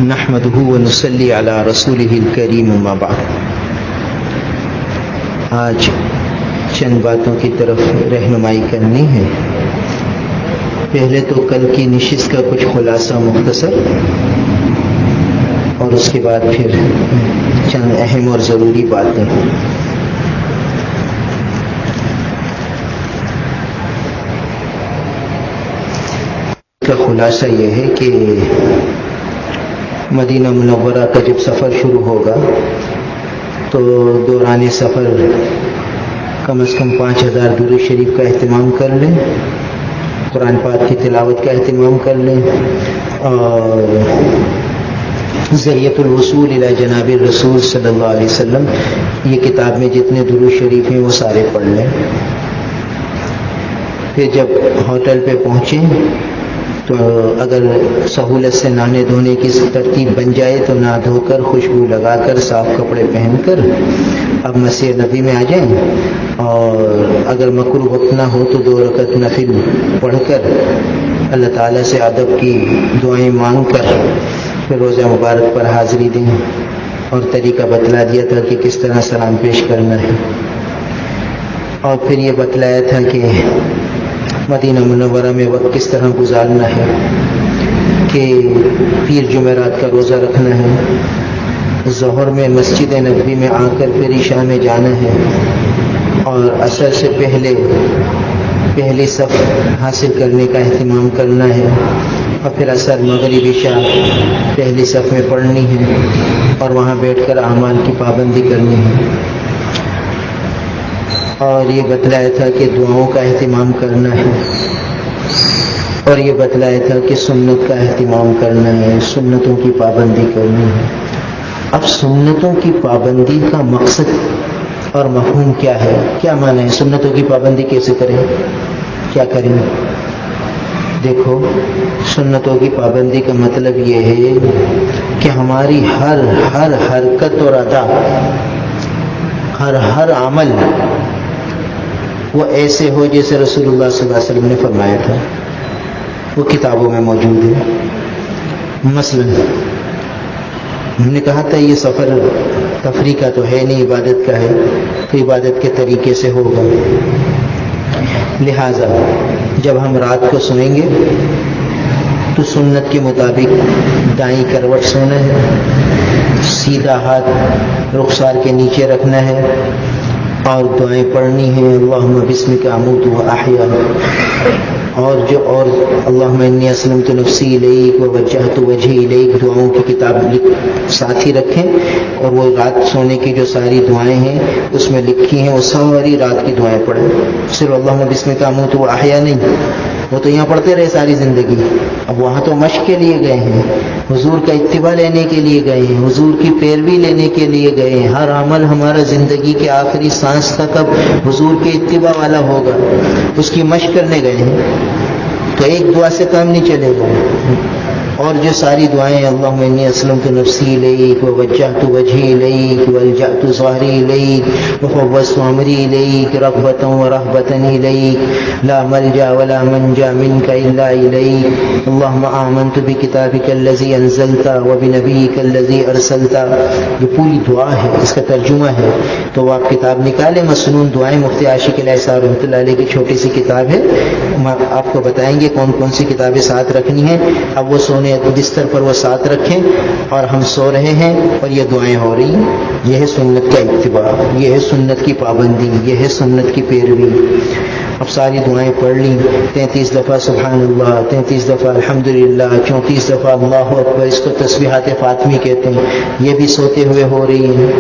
نحمده ونصلي على رسوله الكريم اما بعد۔ آج چند باتوں کی طرف رہنمائی کرنی ہے۔ پہلے تو کل کی نشست کا کچھ خلاصہ مختصر، اور اس کے بعد پھر چند اہم اور ضروری باتیں۔ کا خلاصہ یہ ہے کہ مدینہ منورہ کا جب سفر شروع ہوگا تو دوران سفر کم از کم 5000 درود شریف کا اہتمام کر لیں، قرآن پاک کی تلاوت کا اہتمام کر لیں، اور ذریعۃ الوصول الی جناب الرسول صلی اللہ علیہ وسلم، یہ کتاب میں جتنے درود شریف ہیں وہ سارے پڑھ لیں۔ پھر جب ہوٹل پہ پہنچیں تو اگر سہولت سے نہانے دھونے کی ترتیب بن جائے تو نہا دھو کر خوشبو لگا کر صاف کپڑے پہن کر اب مسجد نبی میں آ جائیں، اور اگر مکروہ وقت نہ ہو تو 2 رکعت نفل پڑھ کر اللہ تعالیٰ سے ادب کی دعائیں مانگ کر پھر روزہ مبارک پر حاضری دیں۔ اور طریقہ بتلا دیا تھا کہ کس طرح سلام پیش کرنا ہے، اور پھر یہ بتلایا تھا کہ مدینہ منورہ میں وقت کس طرح گزارنا ہے، کہ پیر جمعرات کا روزہ رکھنا ہے، ظہر میں مسجد نبوی میں آ کر پھر عشاء میں جانا ہے، اور عصر سے پہلی صف حاصل کرنے کا اہتمام کرنا ہے، اور پھر عصر مغرب عشاء پہلی صف میں پڑھنی ہے، اور وہاں بیٹھ کر اعمال کی پابندی کرنی ہے۔ اور یہ بتلایا تھا کہ دعاؤں کا اہتمام کرنا ہے، اور یہ بتلایا تھا کہ سنت کا اہتمام کرنا ہے، سنتوں کی پابندی کرنی ہے۔ اب سنتوں کی پابندی کا مقصد اور مفہوم کیا ہے، کیا معنی ہے؟ سنتوں کی پابندی کیسے کریں، کیا کریں؟ دیکھو، سنتوں کی پابندی کا مطلب یہ ہے کہ ہماری ہر حرکت اور ادا، ہر عمل وہ ایسے ہو جیسے رسول اللہ صلی اللہ علیہ وسلم نے فرمایا تھا، وہ کتابوں میں موجود ہے۔ مثلا ہم نے کہا تھا یہ سفر تفریح کا تو ہے نہیں، عبادت کا ہے، تو عبادت کے طریقے سے ہوگا۔ لہذا جب ہم رات کو سوئیں گے تو سنت کے مطابق دائیں کروٹ سونا ہے، سیدھا ہاتھ رخسار کے نیچے رکھنا ہے، اور دعائیں پڑھنی ہیں، اللہم بسمک اموت و احیا، اور اللہم انی اسلمت نفسی الیک ووجہت وجہی الیک، دعاؤں کی کتاب ساتھ ہی رکھیں، اور وہ رات سونے کی جو ساری دعائیں ہیں اس میں لکھی ہیں وہ ساری رات کی دعائیں پڑھیں۔ صرف اللہم بسمک اموت و احیا نہیں، وہ تو یہاں پڑھتے رہے ساری زندگی، اب وہاں تو مشق کے لیے گئے ہیں، حضور کا اتباع لینے کے لیے گئے ہیں، حضور کی پیروی لینے کے لیے گئے ہیں۔ ہر عمل ہمارا زندگی کے آخری سانس تک اب حضور کے اتباع والا ہوگا، اس کی مشق کرنے گئے ہیں، تو ایک دعا سے کام نہیں چلے گا۔ اور جو ساری دعائیں، اللہم انی اسلمت نفسی الیک ووجہت وجہی الیک والجأت ظہری الیک وفوضت امری الیک رغبۃ ورہبۃ الیک لا ملجا ولا منجا منک الا الیک اللہم آمنت بکتابک الذی انزلت وبنبیک الذی ارسلت۔ یہ پوری دعا ہے، اس کا ترجمہ ہے، تو وہ آپ کتاب نکالیں، مسنون دعائیں، مفتی عاشق الاسرار رحمۃ اللہ علیہ کی چھوٹی سی کتاب ہے، آپ کو بتائیں گے کون کون سی کتابیں ساتھ رکھنی ہیں۔ اب وہ سونے بستر پر وہ ساتھ رکھیں، اور ہم سو رہے ہیں اور یہ دعائیں ہو رہی ہیں، یہ ہے سنت کا اتباع، یہ ہے سنت کی پابندی، یہ ہے سنت کی پیروی۔ اب ساری دعائیں پڑھ لیں، 33 دفعہ سبحان اللہ، 33 دفعہ الحمدللہ، 34 دفعہ اللہ اکبر، اس کو تسبیحات فاطمی کہتے ہیں، یہ بھی سوتے ہوئے ہو رہی ہیں۔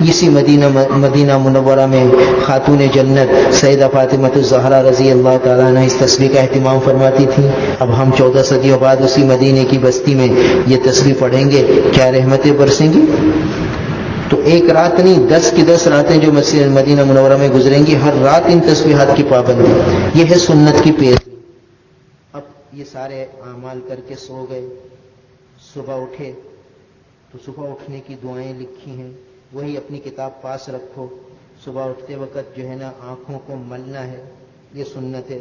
اسی مدینہ منورہ میں خاتون جنت سیدہ فاطمہ الزہرا رضی اللہ تعالیٰ عنہ اس تسبیح کا اہتمام فرماتی تھی۔ اب ہم 14 صدیوں بعد اسی مدینے کی بستی میں یہ تسبیح پڑھیں گے، کیا رحمتیں برسیں گی۔ تو ایک رات نہیں، 10 کی 10 راتیں جو مدینہ منورہ میں گزریں گی، ہر رات ان تسبیحات کی پابندی، یہ ہے سنت کی پیروی۔ اب یہ سارے اعمال کر کے سو گئے، صبح اٹھے تو صبح اٹھنے کی دعائیں لکھی ہیں، وہی اپنی کتاب پاس رکھو، صبح اٹھتے وقت جو ہے نا آنکھوں کو ملنا ہے، یہ سنت ہے۔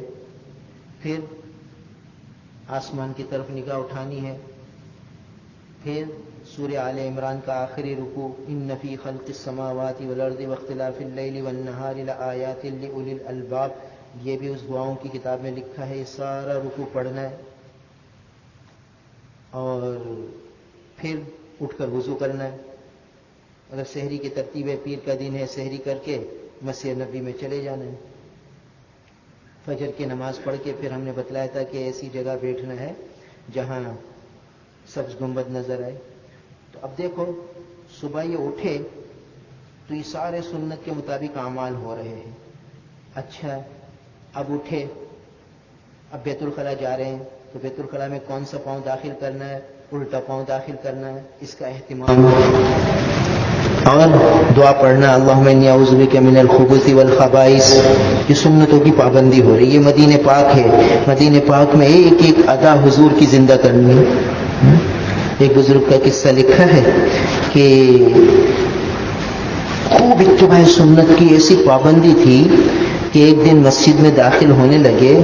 پھر آسمان کی طرف نگاہ اٹھانی ہے، پھر سورہ آل عمران کا آخری رکوع، ان فی خلق السماوات والارض واختلاف اللیل والنہار لآیات لأولی الالباب، یہ بھی اس دعاؤں کی کتاب میں لکھا ہے. یہ سارا رکوع پڑھنا ہے اور پھر اٹھ کر وضو کرنا ہے. اگر سحری کی ترتیب ہے، پیر کا دن ہے، سحری کر کے مسجد نبوی میں چلے جانا ہے. فجر کی نماز پڑھ کے پھر ہم نے بتلایا تھا کہ ایسی جگہ بیٹھنا ہے جہاں سبز گنبد نظر آئے. تو اب دیکھو صبح یہ اٹھے تو یہ سارے سنت کے مطابق اعمال ہو رہے ہیں. اچھا اب اٹھے، اب بیت الخلا جا رہے ہیں تو بیت الخلا میں کون سا پاؤں داخل کرنا ہے؟ الٹا پاؤں داخل کرنا ہے، اس کا اہتمام. اور دعا پڑھنا اللہم انی اعوذ بک من الخبث والخبائث. یہ سنتوں کی پابندی ہو رہی ہے. یہ مدینہ پاک ہے، مدینہ پاک میں ایک ایک ادا حضور کی زندہ کرنی ہے. ایک بزرگ کا قصہ لکھا ہے کہ خوب اتباع سنت کی ایسی پابندی تھی کہ ایک دن مسجد میں داخل ہونے لگے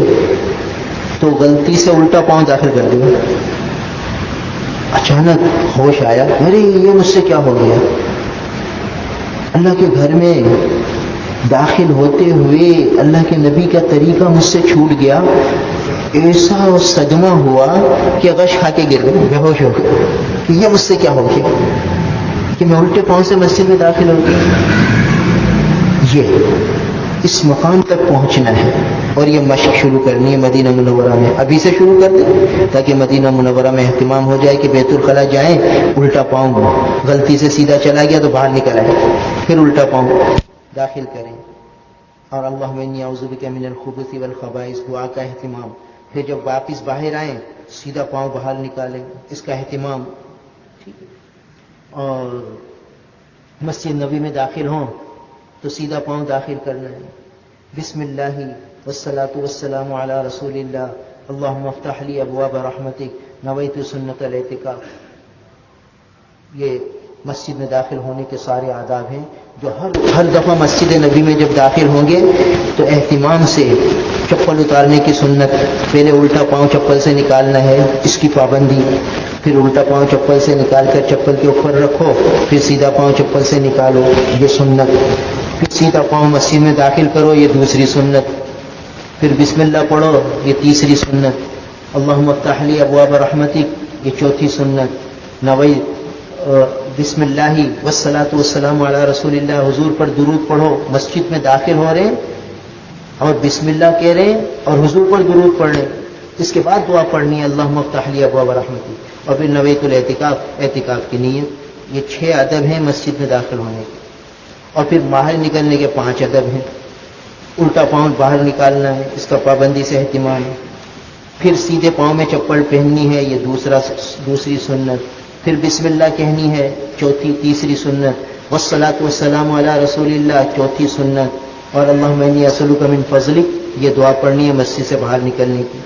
تو غلطی سے الٹا پاؤں داخل کر دیا. اچانک ہوش آیا، ارے یہ مجھ سے کیا ہو گیا؟ اللہ کے گھر میں داخل ہوتے ہوئے اللہ کے نبی کا طریقہ مجھ سے چھوٹ گیا. ایسا صدمہ ہوا کہ غش کھا کے گر گئے، بے ہوش ہو گئے کہ یہ مجھ سے کیا ہو گیا کہ میں الٹے پاؤں سے مسجد میں داخل ہو گیا. یہ اس مقام تک پہنچنا ہے اور یہ مشق شروع کرنی ہے مدینہ منورہ میں. ابھی سے شروع کر دیں تاکہ مدینہ منورہ میں اہتمام ہو جائے کہ بیت الخلا جائیں الٹا پاؤں، غلطی سے سیدھا چلا گیا تو باہر نکل آئے پھر الٹا پاؤں داخل کریں. اور اللہم انی اعوذ بک من الخبث والخبائث دعا کا اہتمام. پھر جب واپس باہر آئیں سیدھا پاؤں باہر نکالیں، اس کا اہتمام. ٹھیک ہے. اور مسجد نبی میں داخل ہوں تو سیدھا پاؤں داخل کرنا ہے. بسم اللہ والصلاۃ والسلام علی رسول اللہ اللہم افتح لی ابواب رحمتک نویت سنت الاعتکاف. یہ مسجد میں داخل ہونے کے سارے آداب ہیں جو ہر دفعہ مسجد نبی میں جب داخل ہوں گے تو اہتمام سے چپل اتارنے کی سنت. پہلے الٹا پاؤں چپل سے نکالنا ہے، اس کی پابندی. پھر الٹا پاؤں چپل سے نکال کر چپل کے اوپر رکھو، پھر سیدھا پاؤں چپل سے نکالو، یہ سنت. پھر سیدھا پاؤں مسجد میں داخل کرو، یہ دوسری سنت. پھر بسم اللہ پڑھو، یہ تیسری سنت. اللہم افتح لی ابواب رحمتک، یہ چوتھی سنت. نوئی بسم اللہ والصلاۃ والسلام علی رسول اللہ، حضور پر درود پڑھو. مسجد میں داخل ہو رہے ہیں اور بسم اللہ کہہ رہے ہیں اور حضور پر درود پڑھ رہے ہیں. اس کے بعد دعا پڑھنی ہے اللہم افتح لی ابواب رحمتک، اور پھر نویت الاعتکاف، اعتکاف کی نیت. یہ 6 ادب ہیں مسجد میں داخل ہونے کے. اور پھر باہر نکلنے کے 5 ادب ہیں. الٹا پاؤں باہر نکالنا ہے، اس کا پابندی سے اہتمام ہے. پھر سیدھے پاؤں میں چپل پہننی ہے، یہ دوسری سنت. پھر بسم اللہ کہنی ہے، تیسری سنت. والصلاۃ والسلام علی رسول اللہ، چوتھی سنت. اور اللہم انی اسألک من فضلک، یہ دعا پڑھنی ہے مسجد سے باہر نکلنے کی.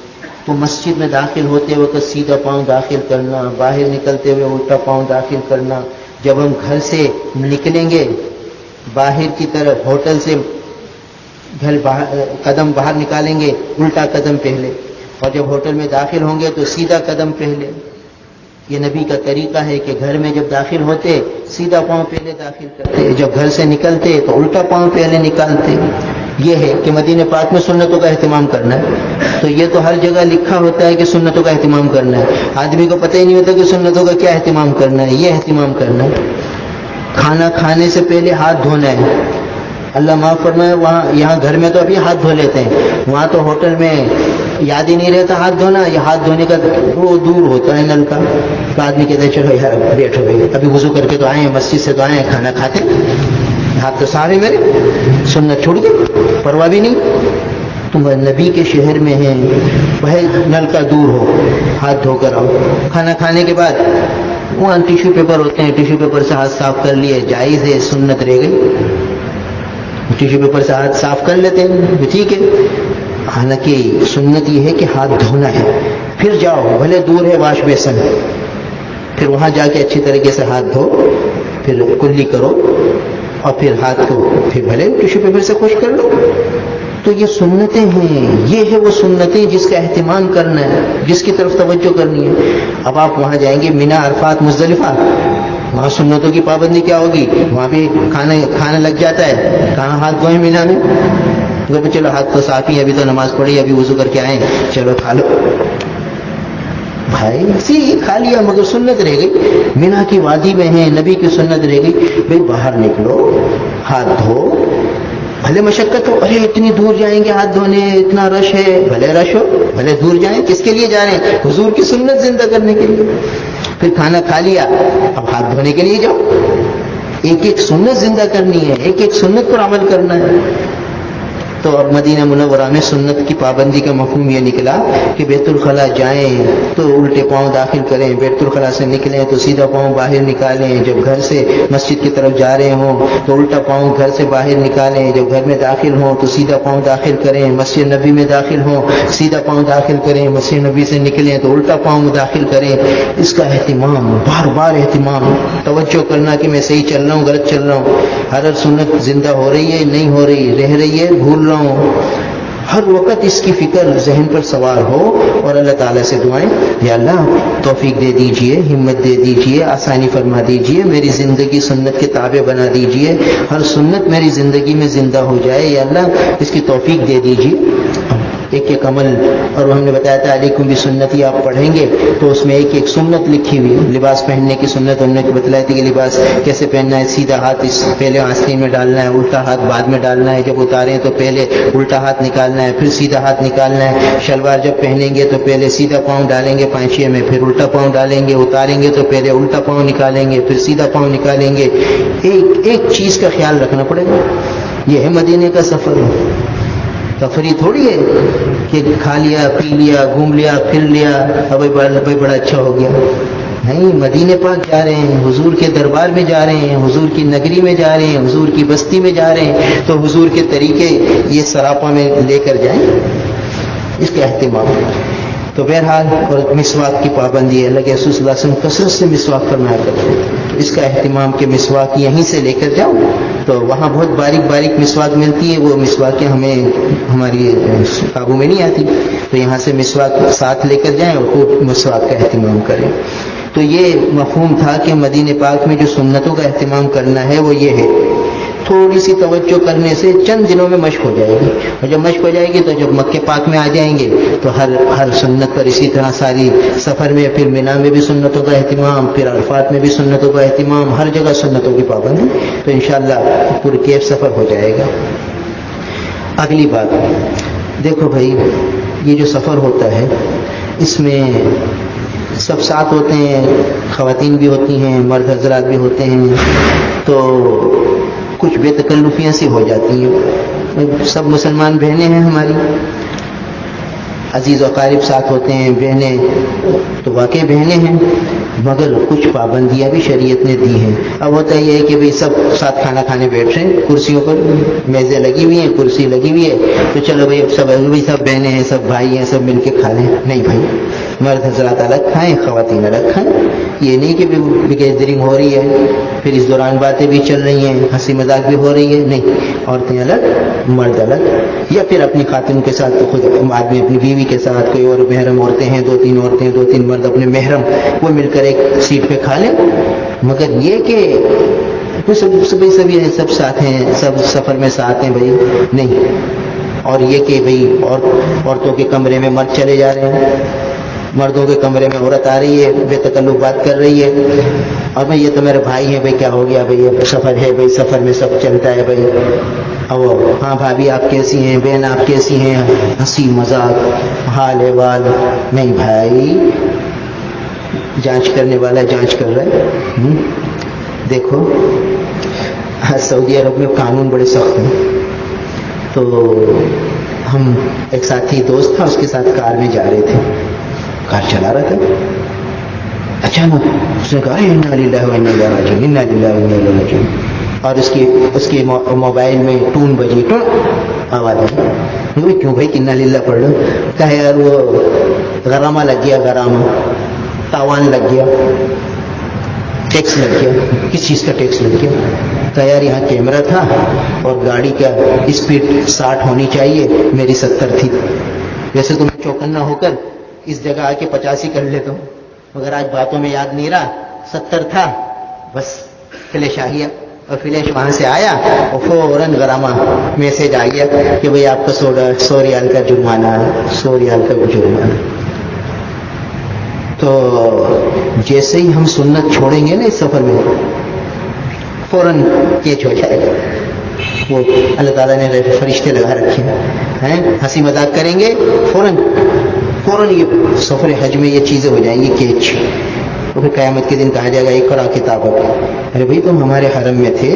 تو مسجد میں داخل ہوتے وقت سیدھا پاؤں داخل کرنا، باہر نکلتے ہوئے الٹا پاؤں داخل کرنا. جب ہم گھر سے نکلیں گے باہر کی طرف، ہوٹل سے قدم باہر نکالیں گے الٹا قدم پہلے، اور جب ہوٹل میں داخل ہوں گے تو سیدھا قدم پہلے. یہ نبی کا طریقہ ہے کہ گھر میں جب داخل ہوتے سیدھا پاؤں پہلے داخل کرتے، جب گھر سے نکلتے تو الٹا پاؤں پہلے نکالتے. یہ ہے کہ مدینہ پاک میں سنتوں کا اہتمام کرنا ہے. تو یہ تو ہر جگہ لکھا ہوتا ہے کہ سنتوں کا اہتمام کرنا ہے، آدمی کو پتہ ہی نہیں ہوتا کہ سنتوں کا کیا اہتمام کرنا ہے. یہ اہتمام کرنا ہے. کھانا کھانے سے پہلے ہاتھ دھونا ہے. اللہ معاف فرمائے، وہاں یہاں گھر میں تو ابھی ہاتھ دھو لیتے ہیں، وہاں تو ہوٹل میں یاد ہی نہیں رہتا ہاتھ دھونا. یہ ہاتھ دھونے کا وہ دور ہوتا ہے نل کا. تو آدمی کہتے ہیں چلو یار بیٹھو بھائی، ابھی وضو کر کے تو آئے ہیں، مسجد سے تو آئے ہیں، کھانا کھاتے ہاتھ تو سارے میرے. سنت چھوڑ گئی، پرواہ بھی نہیں. تم نبی کے شہر میں ہیں، بھائی نل کا دور ہو، ہاتھ دھو کر آؤ. کھانا کھانے کے بعد وہاں ٹیشو پیپر ہوتے ہیں، ٹیشو پیپر سے ہاتھ صاف کر لیے، جائز ہے، سنت رہ گئی. ٹیشو پیپر سے ہاتھ صاف کر لیتے ہیں، ٹھیک ہے. حالانکہ سنت یہ ہے کہ ہاتھ دھونا ہے. پھر جاؤ، بھلے دور ہے واش بیسن، پھر وہاں جا کے اچھی طریقے سے ہاتھ دھو، پھر کلی کرو، اور پھر ہاتھ کو پھر بھلے ٹیشو پیپر سے خشک کر لو. تو یہ سنتیں ہیں، یہ ہے وہ سنتیں جس کا اہتمام کرنا ہے، جس کی طرف توجہ کرنی ہے۔ اب آپ وہاں جائیں گے مینا، عرفات، مزدلفہ، وہاں سنتوں کی پابندی کیا ہوگی؟ وہاں پہ کھانا لگ جاتا ہے، کہاں ہاتھ دھوئیں مینا میں؟ چلو ہاتھ تو صاف ہی، ابھی تو نماز پڑھی، ابھی وضو کر کے آئے، چلو کھا لو۔ بھائی سی کھا لیا مگر سنت رہ گئی، مینا کی وادی میں ہیں، نبی کی سنت رہ گئی۔ بھائی باہر نکلو، ہاتھ دھو، بھلے مشقت ہو، ارے اتنی دور جائیں گے ہاتھ دھونے، اتنا رش ہے، بھلے رش ہو، بھلے دور جائیں، کس کے لیے جا رہے ہیں؟ حضور کی سنت زندہ کرنے کے لیے۔ پھر کھانا کھا لیا، اب ہاتھ دھونے کے لیے جاؤ، ایک ایک سنت زندہ کرنی ہے، ایک ایک سنت پر عمل کرنا ہے۔ تو اب مدینہ منورہ میں سنت کی پابندی کا مفہوم یہ نکلا کہ بیت الخلاء جائیں تو الٹے پاؤں داخل کریں، بیت الخلاء سے نکلیں تو سیدھا پاؤں باہر نکالیں، جب گھر سے مسجد کی طرف جا رہے ہوں تو الٹا پاؤں گھر سے باہر نکالیں، جب گھر میں داخل ہوں تو سیدھا پاؤں داخل کریں، مسجد نبی میں داخل ہوں سیدھا پاؤں داخل کریں، مسجد نبی سے نکلیں تو الٹا پاؤں داخل کریں۔ اس کا اہتمام، بار بار اہتمام، توجہ کرنا کہ میں صحیح چل رہا ہوں غلط چل رہا ہوں، ہر سنت زندہ ہو رہی ہے نہیں ہو رہی، رہ رہی ہے بھول رہا ہوں، ہر وقت اس کی فکر ذہن پر سوار ہو، اور اللہ تعالیٰ سے دعائیں، یا اللہ توفیق دے دیجئے، ہمت دے دیجئے، آسانی فرما دیجئے، میری زندگی سنت کے تابع بنا دیجئے، ہر سنت میری زندگی میں زندہ ہو جائے، یا اللہ اس کی توفیق دے دیجئے۔ ایک ایک عمل، اور ہم نے بتایا تھا علیکم بسنتی، آپ پڑھیں گے تو اس میں ایک ایک سنت لکھی ہوئی، لباس پہننے کی سنت ہم نے بتلائی تھی کہ لباس کیسے پہننا ہے، سیدھا ہاتھ اس پہلے آستین میں ڈالنا ہے، الٹا ہاتھ بعد میں ڈالنا ہے، جب اتاریں تو پہلے الٹا ہاتھ نکالنا ہے پھر سیدھا ہاتھ نکالنا ہے، شلوار جب پہنیں گے تو پہلے سیدھا پاؤں ڈالیں گے پانچیے میں، پھر الٹا پاؤں ڈالیں گے، اتاریں گے تو پہلے الٹا پاؤں نکالیں گے پھر سیدھا پاؤں نکالیں گے، ایک ایک چیز کا خیال رکھنا پڑے گا۔ یہ ہے مدینے کا سفر، تفریح تھوڑی ہے کہ کھا لیا پی لیا گھوم لیا پھر لیا اب بڑا اچھا ہو گیا، نہیں، مدینے پاک جا رہے ہیں، حضور کے دربار میں جا رہے ہیں، حضور کی نگری میں جا رہے ہیں، حضور کی بستی میں جا رہے ہیں، تو حضور کے طریقے یہ سراپا میں لے کر جائیں، اس کا اہتمام۔ تو بہرحال، اور مسواک کی پابندی ہے، اللہ کے رسول صلی اللہ علیہ وسلم کثرت سے مسواک فرمایا کرتے ہیں، اس کا اہتمام کہ مسواک یہیں سے لے کر جاؤ، تو وہاں بہت باریک باریک مسواک ملتی ہے، وہ مسواکیں ہماری قابو میں نہیں آتی، تو یہاں سے مسواک ساتھ لے کر جائیں اور خوب مسواک کا اہتمام کریں۔ تو یہ مفہوم تھا کہ مدینہ پاک میں جو سنتوں کا اہتمام کرنا ہے وہ یہ ہے، تھوڑی سی توجہ کرنے سے چند دنوں میں مشق ہو جائے گی، اور جب مشق ہو جائے گی تو جب مکہ پاک میں آ جائیں گے تو ہر سنت پر اسی طرح ساری سفر میں، پھر مینا میں بھی سنتوں کا اہتمام، پھر عرفات میں بھی سنتوں کا اہتمام، ہر جگہ سنتوں کی پابندی، تو انشاءاللہ پورے کیف سفر ہو جائے گا۔ اگلی بات دیکھو بھائی، یہ جو سفر ہوتا ہے اس میں سب ساتھ ہوتے ہیں، خواتین بھی ہوتی ہیں، مرد حضرات بھی ہوتے ہیں، تو کچھ بے تکلفیاں سی ہو جاتی ہیں۔ سب مسلمان بہنیں ہیں ہماری، عزیز و اقارب ساتھ ہوتے ہیں، بہنیں تو واقعی بہنیں ہیں، مگر کچھ پابندیاں بھی شریعت نے دی ہیں۔ اب ہوتا یہ ہے کہ بھئی سب ساتھ کھانا کھانے بیٹھ رہے ہیں، کرسیوں پر میزیں لگی ہوئی ہیں، کرسی لگی ہوئی ہے، تو چلو بھئی سب بہنیں ہیں، سب بھائی ہیں، سب مل کے کھا لیں۔ نہیں بھائی، مرد حضرات الگ کھائیں، خواتین الگ کھائیں، یہ نہیں کہ گیدرنگ ہو رہی ہے پھر اس دوران باتیں بھی چل رہی ہیں، ہنسی مذاق بھی ہو رہی ہے، نہیں، عورتیں الگ مرد الگ، یا پھر اپنی خاتون کے ساتھ، خود آدمی اپنی بیوی کے ساتھ، کوئی اور محرم عورتیں ہیں، دو تین مرد اپنے محرم، وہ مل کر ایک سیٹ پہ کھا لیں، مگر یہ کہ سب ساتھ ہیں، سب سفر میں ساتھ ہیں، بھائی نہیں۔ اور یہ کہ بھئی عورتوں کے کمرے میں مرد چلے جا رہے ہیں، مردوں کے کمرے میں عورت آ رہی ہے، بے تکلف بات کر رہی ہے، اور بھئی یہ تو میرے بھائی ہیں، بھئی کیا ہو گیا، بھئی یہ سفر ہے، بھئی سفر میں سب چلتا ہے، بھئی اب ہاں بھابھی آپ کیسی ہیں، بہن آپ کیسی ہیں، ہنسی مذاق، حال احوال، نہیں بھائی، جانچ کرنے والا جانچ کر رہا ہے۔ دیکھو سعودی عرب میں قانون بڑے سخت ہیں، تو ہم ایک ساتھی دوست تھا، اس کے ساتھ کار میں جا رہے تھے، کار چلا رہا تھا، اچانک اس نے کہا انا للہ و انا الیہ راجعون، انا للہ و انا الیہ راجعون، اور اس کے موبائل میں ٹون بجی، آواز آئی، کیوں بھائی انا للہ پڑھ لو؟ کہا یار وہ غرامہ لگ گیا، غرامہ تاوان لگ گیا، ٹیکس لگ گیا، کس چیز کا ٹیکس لگ گیا؟ کہا یار یہاں کیمرہ تھا اور گاڑی کا اسپیڈ 60 ہونی چاہیے، میری 70 تھی. ویسے تو میں چوکنا ہو کر اس جگہ آ کے 85 کر لیتا ہوں، مگر آج باتوں میں یاد نہیں رہا، 70 تھا. بس فلیش آ گیا، اور فلیش وہاں سے آیا اور فوراً غرامہ میسج آ گیا کہ بھئی آپ کا 100 ریال کا جرمانہ، 100 ریال کا جرمانہ. تو جیسے ہی ہم سنت چھوڑیں گے نا اس سفر میں، فوراً کیچ ہو جائے گا. وہ اللہ تعالیٰ نے فرشتے لگا رکھے ہیں، ہنسی مذاق کریں گے، فوراً یہ سفر حج میں یہ چیزیں ہو جائیں گی کیچ. تو پھر قیامت کے دن کہا جائے گا اقرا کتابک. ارے بھائی تم ہمارے حرم میں تھے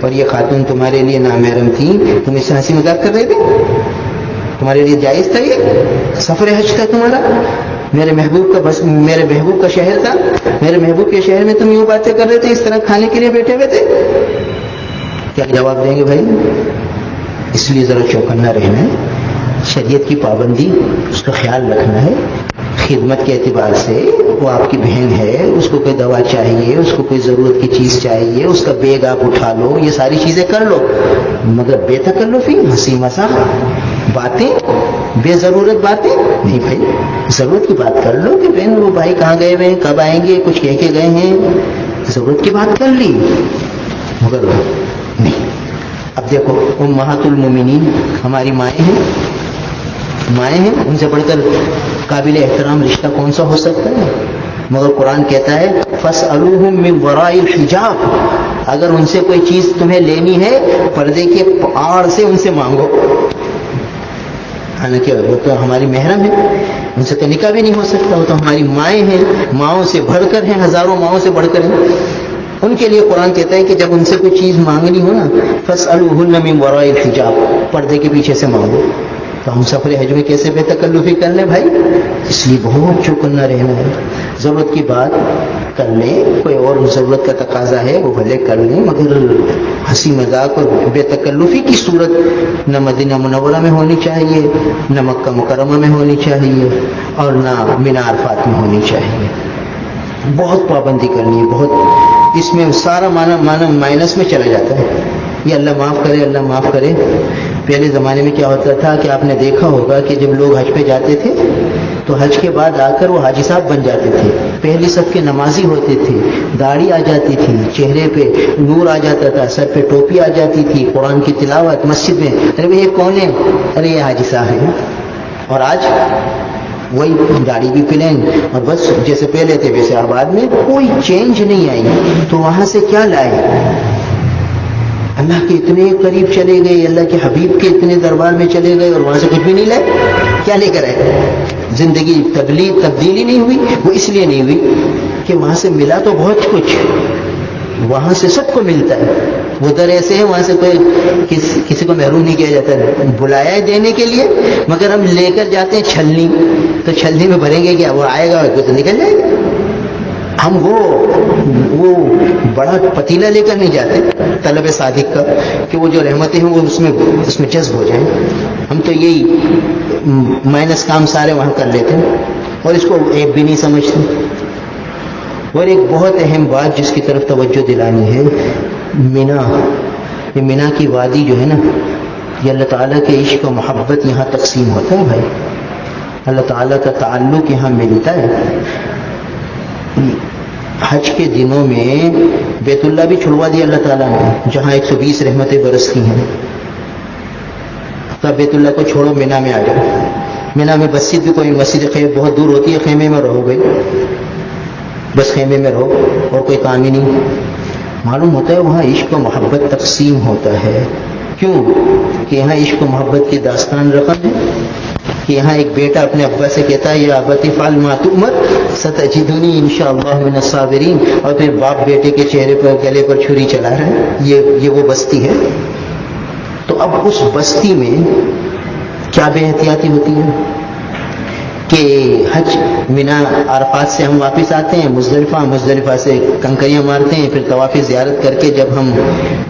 اور یہ خاتون تمہارے لیے نامحرم تھی، تم اس سے ہنسی مذاق کر رہے تھے؟ تمہارے لیے جائز تھا یہ سفر حج تھا تمہارا؟ میرے محبوب کا شہر تھا، میرے محبوب کے شہر میں تم یوں باتیں کر رہے تھے، اس طرح کھانے کے لیے بیٹھے ہوئے تھے. کیا جواب دیں گے بھائی؟ اس لیے ذرا چوکنا رہنا ہے، شریعت کی پابندی اس کا خیال رکھنا ہے. خدمت کے اعتبار سے وہ آپ کی بہن ہے، اس کو کوئی دوا چاہیے، اس کو کوئی ضرورت کی چیز چاہیے، اس کا بیگ آپ اٹھا لو، یہ ساری چیزیں کر لو، مگر بے تکلفی ہنسی مذاق باتیں، بے ضرورت باتیں نہیں. بھائی ضرورت کی بات کر لو کہ بہن وہ بھائی کہاں گئے ہوئے ہیں، کب آئیں گے، کچھ کہہ کے گئے ہیں، ضرورت کی بات کر لی، مگر نہیں. اب دیکھو امہات المومنین ہماری مائیں ہیں، ان سے بڑھ کر قابل احترام رشتہ کون سا ہو سکتا ہے؟ مگر قرآن کہتا ہے فَاسْأَلُوهُم مِّن وَرَاءِ الْحِجَابِ، اگر ان سے کوئی چیز تمہیں لینی ہے پردے کے آڑ سے ان سے مانگو. حالانکہ وہ تو ہماری محرم ہے، ان سے تو نکاح بھی نہیں ہو سکتا، وہ تو ہماری مائیں ہیں، ماؤں سے بڑھ کر ہیں، ہزاروں ماؤں سے بڑھ کر ہیں. ان کے لیے قرآن کہتا ہے کہ جب ان سے کوئی چیز مانگنی ہو نا فَاسْأَلُوهُنَّ مِّن وَرَاءِ الْحِجَابِ، پردے کے پیچھے سے مانگو. تو ہم سفر حج میں کیسے بے تکلفی کر لیں بھائی؟ اس لیے بہت چوکنا رہنا ہے. ضرورت کی بات کر لیں، کوئی اور ضرورت کا تقاضا ہے وہ بھلے کر لیں، مگر ہنسی مذاق اور بے تکلفی کی صورت نہ مدینہ منورہ میں ہونی چاہیے، نہ مکہ مکرمہ میں ہونی چاہیے، اور نہ منی عرفات میں ہونی چاہیے. بہت پابندی کرنی ہے، بہت. اس میں سارا معنی مائنس میں چلا جاتا ہے. یہ اللہ معاف کرے، اللہ معاف کرے. پہلے زمانے میں کیا ہوتا تھا کہ آپ نے دیکھا ہوگا کہ جب لوگ حج پہ جاتے تھے تو حج کے بعد آ کر وہ حاجی صاحب بن جاتے تھے، پہلی صف کے نمازی ہوتے تھے، داڑھی آ جاتی تھی، چہرے پہ نور آ جاتا تھا، سر پہ ٹوپی آ جاتی تھی، قرآن کی تلاوت مسجد میں. ارے بھائی یہ کون ہے؟ ارے یہ حاجی صاحب ہے. اور آج وہی داڑھی بھی پلین اور بس جیسے پہلے تھے ویسے آباد میں، کوئی چینج نہیں آئی. تو وہاں سے کیا لائے؟ اللہ کے اتنے قریب چلے گئے، اللہ کے حبیب کے اتنے دربار میں چلے گئے اور وہاں سے کچھ بھی نہیں لائے. کیا لے کر آئے؟ زندگی تبدیلی نہیں ہوئی. وہ اس لیے نہیں ہوئی کہ وہاں سے ملا تو بہت کچھ، وہاں سے سب کو ملتا ہے. وہ در ایسے ہیں وہاں سے کوئی کسی کو محروم نہیں کیا جاتا ہے، بلایا ہے دینے کے لیے، مگر ہم لے کر جاتے ہیں چھلنی. تو چھلنی میں بھریں گے کیا؟ وہ آئے گا تو نکل جائے گا. ہم وہ بڑا پتیلا لے کر نہیں جاتے طلب صادق کا کہ وہ جو رحمتیں ہیں وہ اس میں جذب ہو جائیں. ہم تو یہی مائنس کام سارے وہاں کر لیتے ہیں اور اس کو ایک بھی نہیں سمجھتے. اور ایک بہت اہم بات جس کی طرف توجہ دلانی ہے، یہ مینا کی وادی جو ہے نا، یہ اللہ تعالیٰ کے عشق و محبت یہاں تقسیم ہوتا ہے بھائی. اللہ تعالیٰ کا تعلق یہاں ملتا ہے. حج کے دنوں میں بیت اللہ بھی چھڑوا دیا اللہ تعالیٰ نے، جہاں 120 رحمتیں برستی ہیں. تب بیت اللہ کو چھوڑو، مینا میں آ جاؤ. مینا میں مسجد بھی کوئی مسجد بہت دور ہوتی ہے، خیمے میں رہو گے، بس خیمے میں رہو اور کوئی کام ہی نہیں. معلوم ہوتا ہے وہاں عشق و محبت تقسیم ہوتا ہے. کیوں؟ کہ یہاں عشق و محبت کی داستان رقم ہے کہ یہاں ایک بیٹا اپنے ابا سے کہتا ہے یا ابتی فعل ما تؤمر ستجدنی انشاءاللہ من الصابرین، اور پھر باپ بیٹے کے چہرے پر گلے پر چھری چلا رہا ہے. یہ وہ بستی ہے. تو اب اس بستی میں کیا بے احتیاطی ہوتی ہے کہ حج مینا عرفات سے ہم واپس آتے ہیں مزدلفہ سے کنکریاں مارتے ہیں، پھر طواف زیارت کر کے جب ہم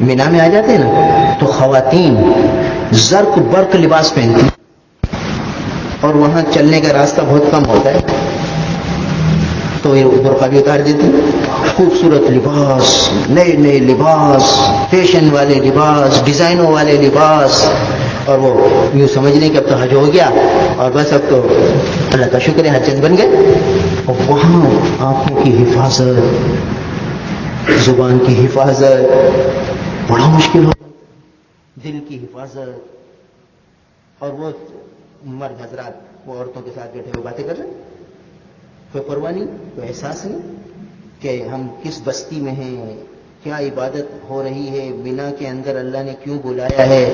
مینا میں آ جاتے ہیں نا تو خواتین زرق برق لباس پہنتی اور وہاں چلنے کا راستہ بہت کم ہوتا ہے تو یہ برقع بھی اتار دیتے ہیں. خوبصورت لباس، نئے نئے لباس، فیشن والے لباس، ڈیزائنوں والے لباس، اور وہ یوں سمجھ لیں کہ اب تو حج ہو گیا اور بس اب تو اللہ کا شکر ہے حجت بن گئے. اور وہاں آنکھوں کی حفاظت، زبان کی حفاظت بڑا مشکل ہوتا، دل کی حفاظت. اور وہ مرد حضرات وہ عورتوں کے ساتھ بیٹھے ہوئے باتیں کر رہے ہیں، کوئی پرواہ نہیں، کوئی احساس نہیں کہ ہم کس بستی میں ہیں، کیا عبادت ہو رہی ہے، مینا کے اندر اللہ نے کیوں بلایا ہے،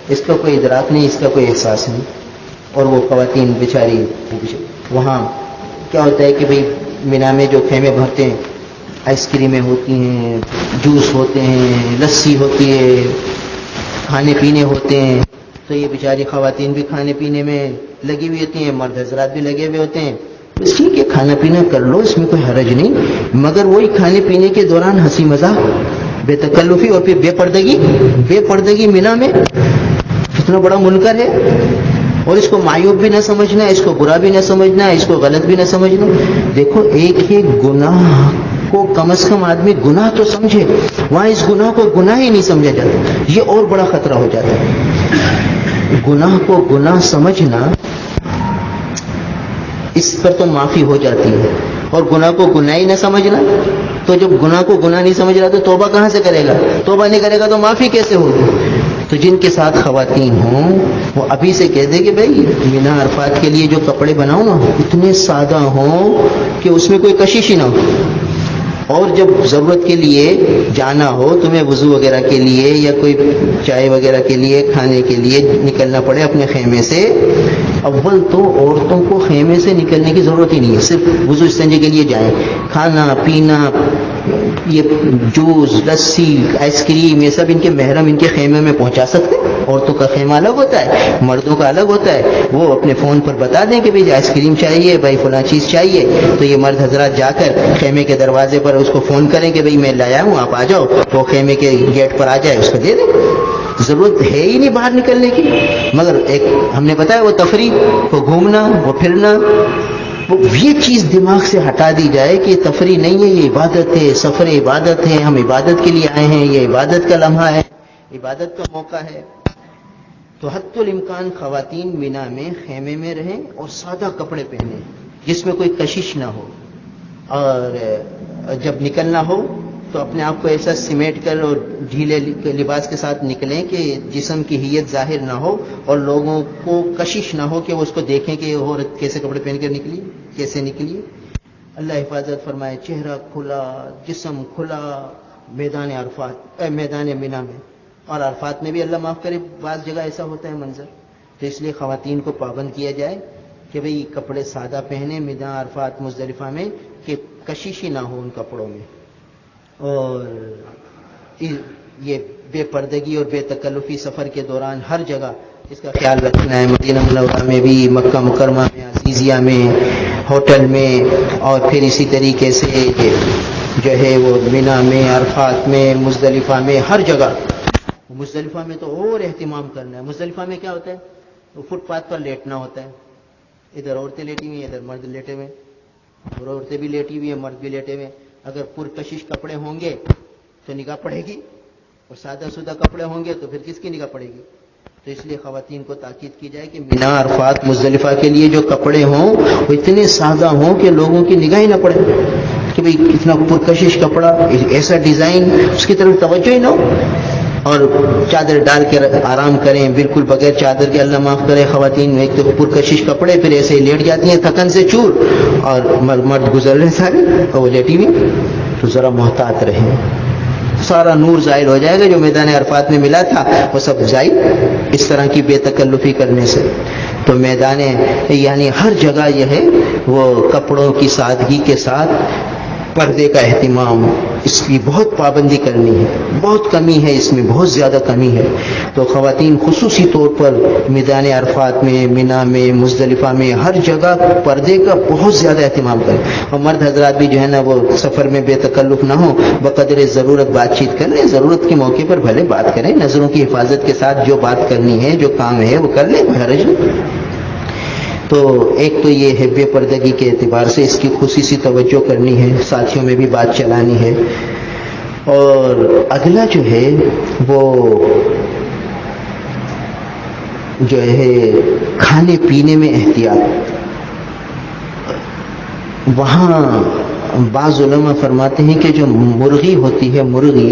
اس کا کوئی ادراک نہیں، اس کا کوئی احساس نہیں. اور وہ خواتین بیچاری وہاں کیا ہوتا ہے کہ بھئی مینا میں جو خیمے بھرتے ہیں، آئس کریمیں ہوتی ہیں، جوس ہوتے ہیں، لسی ہوتی ہے، کھانے پینے ہوتے ہیں، تو یہ بیچاری خواتین بھی کھانے پینے میں لگی ہوئی ہوتی ہیں، مرد حضرات بھی لگے ہوئے ہوتے ہیں. بس ٹھیک ہے کھانا پینا کر لو، اس میں کوئی حرج نہیں، مگر وہی کھانے پینے کے دوران ہنسی مذاق، بے تکلفی اور پھر بے پردگی مینا میں کتنا بڑا منکر ہے. اور اس کو معیوب بھی نہ سمجھنا، اس کو برا بھی نہ سمجھنا، اس کو غلط بھی نہ سمجھنا. دیکھو ایک ہی گناہ کو کم از کم آدمی گناہ تو سمجھے، وہاں اس گناہ کو گناہ ہی نہیں سمجھا جاتا، یہ اور بڑا خطرہ ہو جاتا ہے. گناہ کو گناہ سمجھنا، اس پر تو معافی ہو جاتی ہے، اور گناہ کو گناہ ہی نہ سمجھنا، تو جب گناہ کو گناہ نہیں سمجھ رہا تو توبہ کہاں سے کرے گا؟ توبہ نہیں کرے گا تو معافی کیسے ہوگی؟ تو جن کے ساتھ خواتین ہوں وہ ابھی سے کہہ دے کہ بھائی مینا عرفات کے لیے جو کپڑے بناؤ نا اتنے سادہ ہوں کہ اس میں کوئی کشش ہی نہ ہو، اور جب ضرورت کے لیے جانا ہو، تمہیں وضو وغیرہ کے لیے یا کوئی چائے وغیرہ کے لیے کھانے کے لیے نکلنا پڑے اپنے خیمے سے، اول تو عورتوں کو خیمے سے نکلنے کی ضرورت ہی نہیں ہے، صرف وضو استنجے کے لیے جائیں. کھانا پینا، یہ جوس، لسی، آئس کریم، یہ سب ان کے محرم ان کے خیمے میں پہنچا سکتے. عورتوں کا خیمہ الگ ہوتا ہے، مردوں کا الگ ہوتا ہے. وہ اپنے فون پر بتا دیں کہ بھائی آئس کریم چاہیے، بھائی فلاں چیز چاہیے، تو یہ مرد حضرات جا کر خیمے کے دروازے پر اس کو فون کریں کہ بھائی میں لایا ہوں آپ آ جاؤ، وہ خیمے کے گیٹ پر آ جائے، اس کو دے دیں. ضرورت ہے ہی نہیں باہر نکلنے کی. مگر ایک ہم نے بتایا وہ تفریح، وہ گھومنا، وہ پھرنا، یہ چیز دماغ سے ہٹا دی جائے کہ یہ تفریح نہیں ہے، یہ عبادت ہے، سفر عبادت ہے، ہم عبادت کے لیے آئے ہیں، یہ عبادت کا لمحہ ہے، عبادت کا موقع ہے. تو حتی الامکان خواتین مینا میں خیمے میں رہیں اور سادہ کپڑے پہنیں جس میں کوئی کشش نہ ہو، اور جب نکلنا ہو تو اپنے آپ کو ایسا سمیٹ کر اور ڈھیلے لباس کے ساتھ نکلیں کہ جسم کی حیت ظاہر نہ ہو اور لوگوں کو کشش نہ ہو کہ وہ اس کو دیکھیں کہ وہ عورت کیسے کپڑے پہن کر نکلی، کیسے نکلی. اللہ حفاظت فرمائے. چہرہ کھلا، جسم کھلا، میدان عرفات، میدان مینا میں. اور عرفات میں بھی اللہ معاف کرے بعض جگہ ایسا ہوتا ہے منظر. تو اس لیے خواتین کو پابند کیا جائے کہ بھئی کپڑے سادہ پہنے میدان عرفات مزدلفہ میں، کہ کشش ہی نہ ہو ان کپڑوں میں. اور یہ بے پردگی اور بے تکلفی سفر کے دوران ہر جگہ اس کا خیال رکھنا ہے. مدینہ منورہ میں بھی، مکہ مکرمہ میں، عزیزیہ میں، ہوٹل میں، اور پھر اسی طریقے سے جو ہے وہ مینا میں، عرفات میں، مزدلفہ میں، ہر جگہ. مزدلفہ میں تو اور اہتمام کرنا ہے. مزدلفہ میں کیا ہوتا ہے؟ وہ فٹ پاتھ پر لیٹنا ہوتا ہے. ادھر عورتیں لیٹی ہوئی ہیں، ادھر مرد لیٹے ہوئے، اور عورتیں بھی لیٹی ہوئی ہیں، مرد بھی لیٹے ہوئے. اگر پرکشش کپڑے ہوں گے تو نگاہ پڑے گی، اور سادہ سودہ کپڑے ہوں گے تو پھر کس کی نگاہ پڑے گی؟ تو اس لیے خواتین کو تاکید کی جائے کہ مینا عرفات مزدلفہ کے لیے جو کپڑے ہوں وہ اتنے سادہ ہوں کہ لوگوں کی نگاہ ہی نہ پڑے کہ بھئی اتنا پرکشش کپڑا، ایسا ڈیزائن، اس کی طرف توجہ ہی نہ ہو. اور چادر ڈال کے آرام کریں بالکل بغیر چادر کے. اللہ معاف کرے خواتین ایک تو پرکشش کپڑے، پھر ایسے ہی لیٹ جاتی ہیں تھکن سے چور، اور مرد گزر رہے سارے اور وہ لیٹی ہوئی. تو ذرا محتاط رہیں، سارا نور ظاہر ہو جائے گا جو میدان عرفات میں ملا تھا وہ سب ظاہر اس طرح کی بے تکلفی کرنے سے. تو میدان یعنی ہر جگہ یہ ہے وہ کپڑوں کی سادگی کے ساتھ پردے کا اہتمام، اس کی بہت پابندی کرنی ہے. بہت کمی ہے اس میں، بہت زیادہ کمی ہے. تو خواتین خصوصی طور پر میدان عرفات میں، مینا میں، مزدلفہ میں، ہر جگہ پردے کا بہت زیادہ اہتمام کریں. اور مرد حضرات بھی جو ہے نا وہ سفر میں بے تکلف نہ ہوں، بقدر ضرورت بات چیت کر لیں. ضرورت کے موقع پر بھلے بات کریں، نظروں کی حفاظت کے ساتھ جو بات کرنی ہے، جو کام ہے وہ کر لیں، کوئی حرج نہیں. تو ایک تو یہ ہے بے پردگی کے اعتبار سے اس کی خصوصی توجہ کرنی ہے، ساتھیوں میں بھی بات چلانی ہے. اور اگلا جو ہے وہ جو ہے کھانے پینے میں احتیاط. وہاں بعض علماء فرماتے ہیں کہ جو مرغی ہوتی ہے، مرغی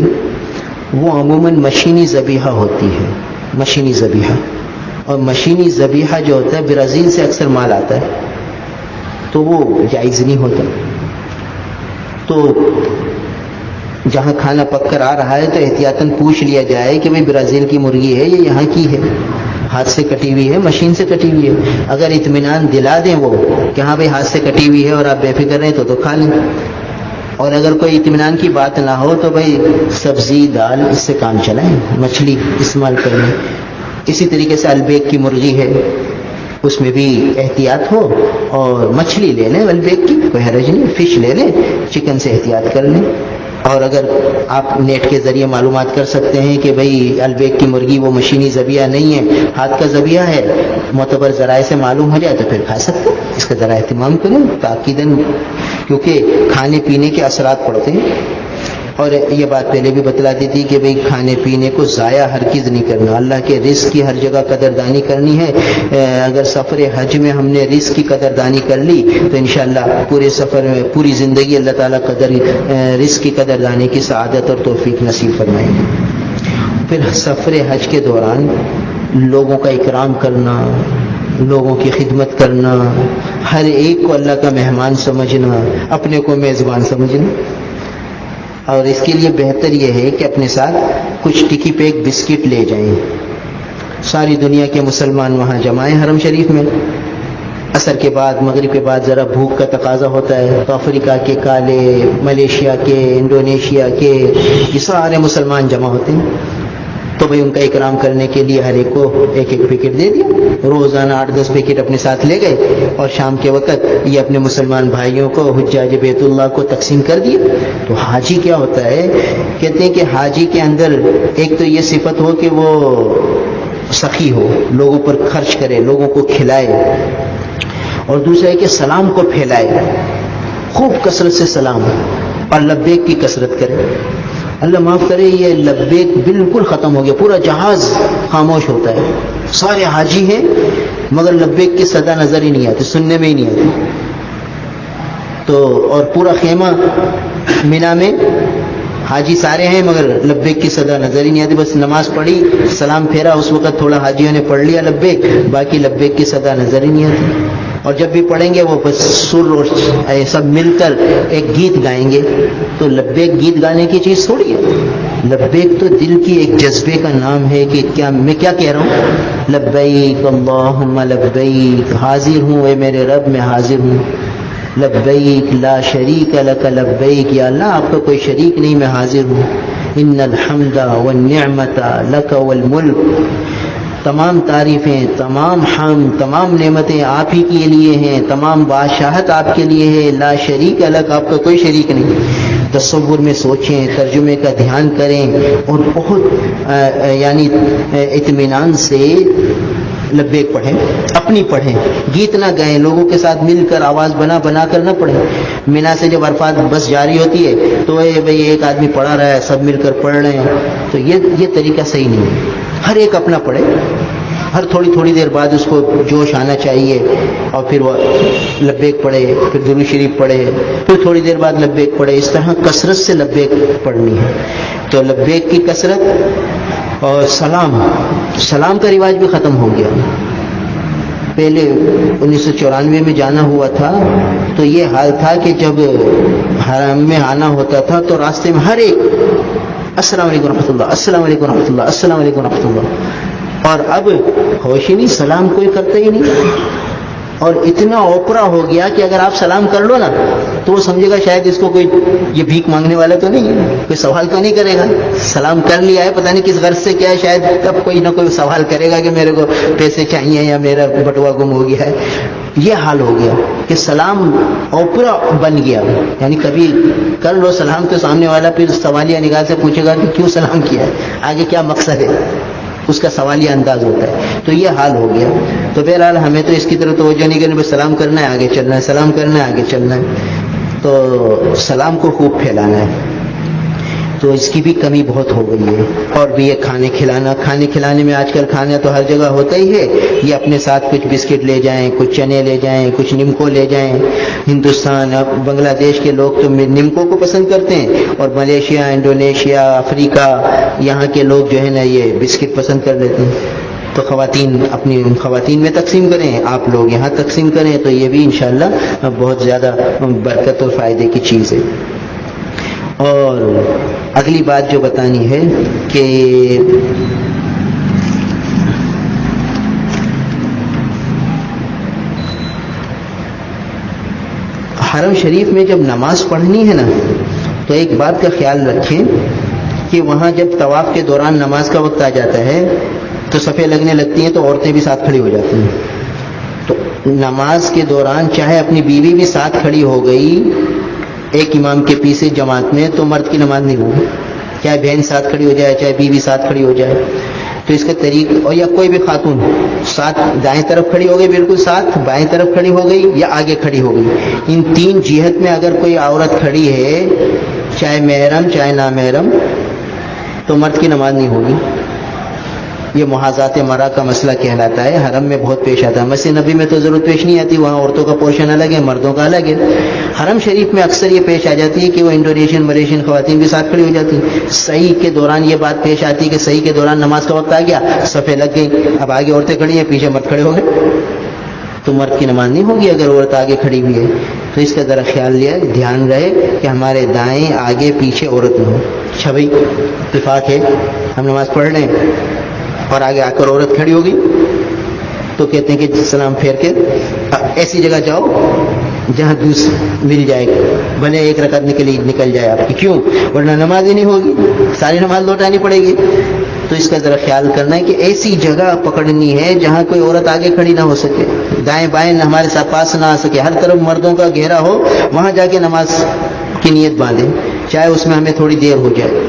وہ عموماً مشینی ذبیحہ ہوتی ہے، مشینی ذبیحہ. اور مشینی ذبیحہ جو ہوتا ہے برازیل سے اکثر مال آتا ہے، تو وہ جائز نہیں ہوتا. تو جہاں کھانا پک کر آ رہا ہے تو احتیاطاً پوچھ لیا جائے کہ بھئی برازیل کی مرغی ہے یا یہاں کی ہے، ہاتھ سے کٹی ہوئی ہے، مشین سے کٹی ہوئی ہے. اگر اطمینان دلا دیں وہ کہ ہاں بھئی ہاتھ سے کٹی ہوئی ہے اور آپ بے فکر رہیں تو کھا لیں. اور اگر کوئی اطمینان کی بات نہ ہو تو بھئی سبزی دال اس سے کام چلائیں، مچھلی استعمال کر لیں. اسی طریقے سے البیک کی مرغی ہے، اس میں بھی احتیاط ہو، اور مچھلی لے لیں البیک کی، کوئی حرج نہیں، فش لے لیں، چکن سے احتیاط کر لیں. اور اگر آپ نیٹ کے ذریعے معلومات کر سکتے ہیں کہ بھئی البیک کی مرغی وہ مشینی ذبیحہ نہیں ہے، ہاتھ کا ذبیحہ ہے، معتبر ذرائع سے معلوم ہو جائے تو پھر کھا سکتے ہیں. اس کا ذرا اہتمام کریں تاکیداً، کیونکہ کھانے پینے کے اثرات پڑتے ہیں. اور یہ بات پہلے بھی بتلا دی تھی کہ بھئی کھانے پینے کو ضائع ہرگز نہیں کرنا، اللہ کے رزق کی ہر جگہ قدردانی کرنی ہے. اگر سفر حج میں ہم نے رزق کی قدردانی کر لی تو انشاءاللہ پورے سفر میں پوری زندگی اللہ تعالیٰ رزق کی قدردانی کی سعادت اور توفیق نصیب فرمائیں گے. پھر سفر حج کے دوران لوگوں کا اکرام کرنا، لوگوں کی خدمت کرنا، ہر ایک کو اللہ کا مہمان سمجھنا، اپنے کو میزبان سمجھنا. اور اس کے لیے بہتر یہ ہے کہ اپنے ساتھ کچھ ٹکی پیک بسکٹ لے جائیں. ساری دنیا کے مسلمان وہاں جمائیں حرم شریف میں. عصر کے بعد، مغرب کے بعد ذرا بھوک کا تقاضا ہوتا ہے، تو افریقہ کے کالے، ملیشیا کے، انڈونیشیا کے، یہ سارے مسلمان جمع ہوتے ہیں. تو بھئی ان کا اکرام کرنے کے لیے ہر ایک کو ایک ایک پیکٹ دے دیا. روزانہ 8-10 پیکٹ اپنے ساتھ لے گئے، اور شام کے وقت یہ اپنے مسلمان بھائیوں کو، حجاج بیت اللہ کو تقسیم کر دیے. تو حاجی کیا ہوتا ہے، کہتے ہیں کہ حاجی کے اندر ایک تو یہ صفت ہو کہ وہ سخی ہو، لوگوں پر خرچ کرے، لوگوں کو کھلائے، اور دوسرا ہے کہ سلام کو پھیلائے، خوب کثرت سے سلام، اور لبیک کی کثرت کرے. اللہ معاف کرے، یہ لبیک بالکل ختم ہو گیا، پورا جہاز خاموش ہوتا ہے. سارے حاجی ہیں مگر لبیک کی صدا نظر ہی نہیں آتی، سننے میں ہی نہیں آتی. تو اور پورا خیمہ مینا میں حاجی سارے ہیں مگر لبیک کی صدا نظر ہی نہیں آتی. بس نماز پڑھی، سلام پھیرا، اس وقت تھوڑا حاجیوں نے پڑھ لیا لبیک، باقی لبیک کی صدا نظر ہی نہیں آتی. اور جب بھی پڑھیں گے وہ بس سر اور سب مل کر ایک گیت گائیں گے. تو لبیک گیت گانے کی چیز تھوڑی ہے، لبیک تو دل کی ایک جذبے کا نام ہے کہ کیا میں کیا کہہ رہا ہوں، لبیک اللہم لبیک، حاضر ہوں اے میرے رب، میں حاضر ہوں. لبیک لا شریک لک لبیک، یا اللہ آپ کا کوئی شریک نہیں، میں حاضر ہوں. ان الحمد والنعمت لک والملک، تمام تعریفیں، تمام حمد، تمام نعمتیں آپ ہی کے لیے ہیں، تمام بادشاہت آپ کے لیے ہے. لا شریک لک، آپ کا کوئی شریک نہیں. تصور میں سوچیں، ترجمے کا دھیان کریں، اور بہت یعنی اطمینان سے لبیک پڑھیں، اپنی پڑھیں، گیت نہ گائیں، لوگوں کے ساتھ مل کر آواز بنا کر نہ پڑھیں. مینا سے جب عرفات بس جاری ہوتی ہے تو بھئی ایک آدمی پڑھا رہا ہے، سب مل کر پڑھ رہے ہیں، تو یہ طریقہ صحیح نہیں ہے. ہر ایک اپنا پڑھے، ہر تھوڑی دیر بعد اس کو جوش آنا چاہیے، اور پھر وہ لبیک پڑھے، پھر درود شریف پڑھے، پھر تھوڑی دیر بعد لبیک پڑھے. اس طرح کثرت سے لبیک پڑھنی ہے. تو لبیک کی کثرت، اور سلام کا رواج بھی ختم ہو گیا. پہلے 1994 میں جانا ہوا تھا تو یہ حال تھا کہ جب حرم میں آنا ہوتا تھا تو راستے میں ہر ایک السلام علیکم ورحمۃ اللہ، السلام علیکم ورحمۃ اللہ، السلام علیکم ورحمۃ اللہ. اور اب ہوش ہی نہیں، سلام کوئی کرتا ہی نہیں. اور اتنا اوپرا ہو گیا کہ اگر آپ سلام کر لو نا تو وہ سمجھے گا شاید اس کو کوئی یہ بھیک مانگنے والا تو نہیں ہے، کوئی سوال تو نہیں کرے گا. سلام کر لیا ہے، پتہ نہیں کس غرض سے کیا ہے، شاید تب کوئی نہ کوئی سوال کرے گا کہ میرے کو پیسے چاہیے یا میرا بٹوا گم ہو گیا ہے. یہ حال ہو گیا کہ سلام اوپرا بن گیا. یعنی کبھی کر لو سلام تو سامنے والا پھر سوالیہ نگاہ سے پوچھے گا کہ کیوں سلام کیا ہے، آگے کیا مقصد ہے. اس کا سوالیہ انداز ہوتا ہے. تو یہ حال ہو گیا. تو بہرحال ہمیں تو اس کی طرف توجہ نہیں کرنی، بس سلام کرنا ہے، آگے چلنا ہے، سلام کرنا ہے، آگے چلنا ہے. تو سلام کو خوب پھیلانا ہے. تو اس کی بھی کمی بہت ہو گئی ہے. اور بھی یہ کھانے کھلانے میں آج کل کھانا تو ہر جگہ ہوتا ہی ہے. یہ اپنے ساتھ کچھ بسکٹ لے جائیں، کچھ چنے لے جائیں، کچھ نمکو لے جائیں. ہندوستان اب بنگلہ دیش کے لوگ تو نمکو کو پسند کرتے ہیں، اور ملیشیا، انڈونیشیا، افریقہ، یہاں کے لوگ جو ہے نا یہ بسکٹ پسند کر لیتے ہیں. تو خواتین میں تقسیم کریں، آپ لوگ یہاں تقسیم کریں، تو یہ بھی انشاءاللہ بہت زیادہ برکت اور فائدے کی چیز ہے. اور اگلی بات جو بتانی ہے کہ حرم شریف میں جب نماز پڑھنی ہے نا، تو ایک بات کا خیال رکھیں کہ وہاں جب طواف کے دوران نماز کا وقت آ جاتا ہے تو صفیں لگنے لگتی ہیں، تو عورتیں بھی ساتھ کھڑی ہو جاتی ہیں. تو نماز کے دوران چاہے اپنی بیوی بھی ساتھ کھڑی ہو گئی ایک امام کے پیچھے جماعت میں، تو مرد کی نماز نہیں ہوگی. چاہے بہن ساتھ کھڑی ہو جائے، چاہے بیوی ساتھ کھڑی ہو جائے. تو اس کا طریقہ، اور یا کوئی بھی خاتون ساتھ دائیں طرف کھڑی ہو گئی، بالکل ساتھ بائیں طرف کھڑی ہو گئی، یا آگے کھڑی ہو گئی. ان تین جہت میں اگر کوئی عورت کھڑی ہے، چاہے محرم چاہے نامحرم، تو مرد کی نماز نہیں ہوگی. یہ محاذات مرا کا مسئلہ کہلاتا ہے. حرم میں بہت پیش آتا ہے. مسجد نبی میں تو ضرورت پیش نہیں آتی، وہاں عورتوں کا پورشن الگ ہے، مردوں کا الگ ہے. حرم شریف میں اکثر یہ پیش آ جاتی ہے کہ وہ انڈونیشین ملیشین خواتین بھی ساتھ کھڑی ہو جاتی ہیں. صحیح کے دوران یہ بات پیش آتی ہے کہ صحیح کے دوران نماز کا وقت آ گیا، صفیں لگ گئی، اب آگے عورتیں کھڑی ہیں، پیچھے مرد کھڑے ہو گئے، تو مرد کی نماز نہیں ہوگی اگر عورت آگے کھڑی ہوئی ہے. تو اس کا ذرا خیال لیا، دھیان رہے کہ ہمارے دائیں آگے پیچھے عورت نہ ہو. اچھا بھائی، اتفاق ہے ہم نماز پڑھ لیں اور آگے آ کر عورت کھڑی ہوگی، تو کہتے ہیں کہ سلام پھیر کے ایسی جگہ جاؤ جہاں مل جائے گی، بھلے ایک رکعت نکل جائے آپ کی. کیوں؟ ورنہ نماز ہی نہیں ہوگی، ساری نماز لوٹانی پڑے گی. تو اس کا ذرا خیال کرنا ہے کہ ایسی جگہ پکڑنی ہے جہاں کوئی عورت آگے کھڑی نہ ہو سکے، دائیں بائیں ہمارے ساتھ پاس نہ آ سکے، ہر طرف مردوں کا گھیرا ہو، وہاں جا کے نماز کی نیت باندھیں، چاہے اس میں ہمیں تھوڑی دیر ہو جائے.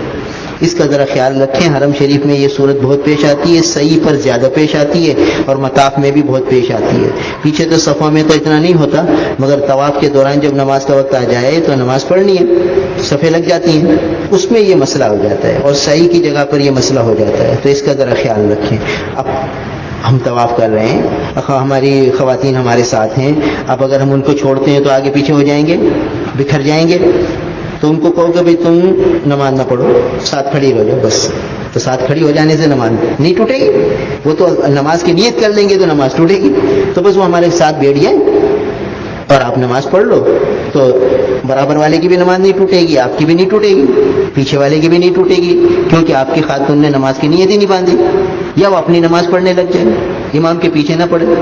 اس کا ذرا خیال رکھیں. حرم شریف میں یہ صورت بہت پیش آتی ہے، صحیح پر زیادہ پیش آتی ہے، اور مطاف میں بھی بہت پیش آتی ہے. پیچھے تو صفوں میں تو اتنا نہیں ہوتا، مگر طواف کے دوران جب نماز کا وقت آ جائے تو نماز پڑھنی ہے، صفیں لگ جاتی ہیں، اس میں یہ مسئلہ ہو جاتا ہے، اور صحیح کی جگہ پر یہ مسئلہ ہو جاتا ہے. تو اس کا ذرا خیال رکھیں. اب ہم طواف کر رہے ہیں، ہماری خواتین ہمارے ساتھ ہیں، اب اگر ہم ان کو چھوڑتے ہیں تو آگے پیچھے ہو جائیں گے، بکھر جائیں گے. تو ان کو کہو کہ بھائی تم نماز نہ پڑھو، ساتھ کھڑی ہو جاؤ بس. تو ساتھ کھڑی ہو جانے سے نماز نہیں ٹوٹے گی، وہ تو نماز کی نیت کر لیں گے تو نماز ٹوٹے گی. تو بس وہ ہمارے ساتھ بیٹھ جائیں اور آپ نماز پڑھ لو، تو برابر والے کی بھی نماز نہیں ٹوٹے گی، آپ کی بھی نہیں ٹوٹے گی، پیچھے والے کی بھی نہیں ٹوٹے گی، کیونکہ آپ کی خاتون نے نماز کی نیت ہی نہیں باندھی. یا وہ اپنی نماز پڑھنے لگ جائے، امام کے پیچھے نہ پڑے.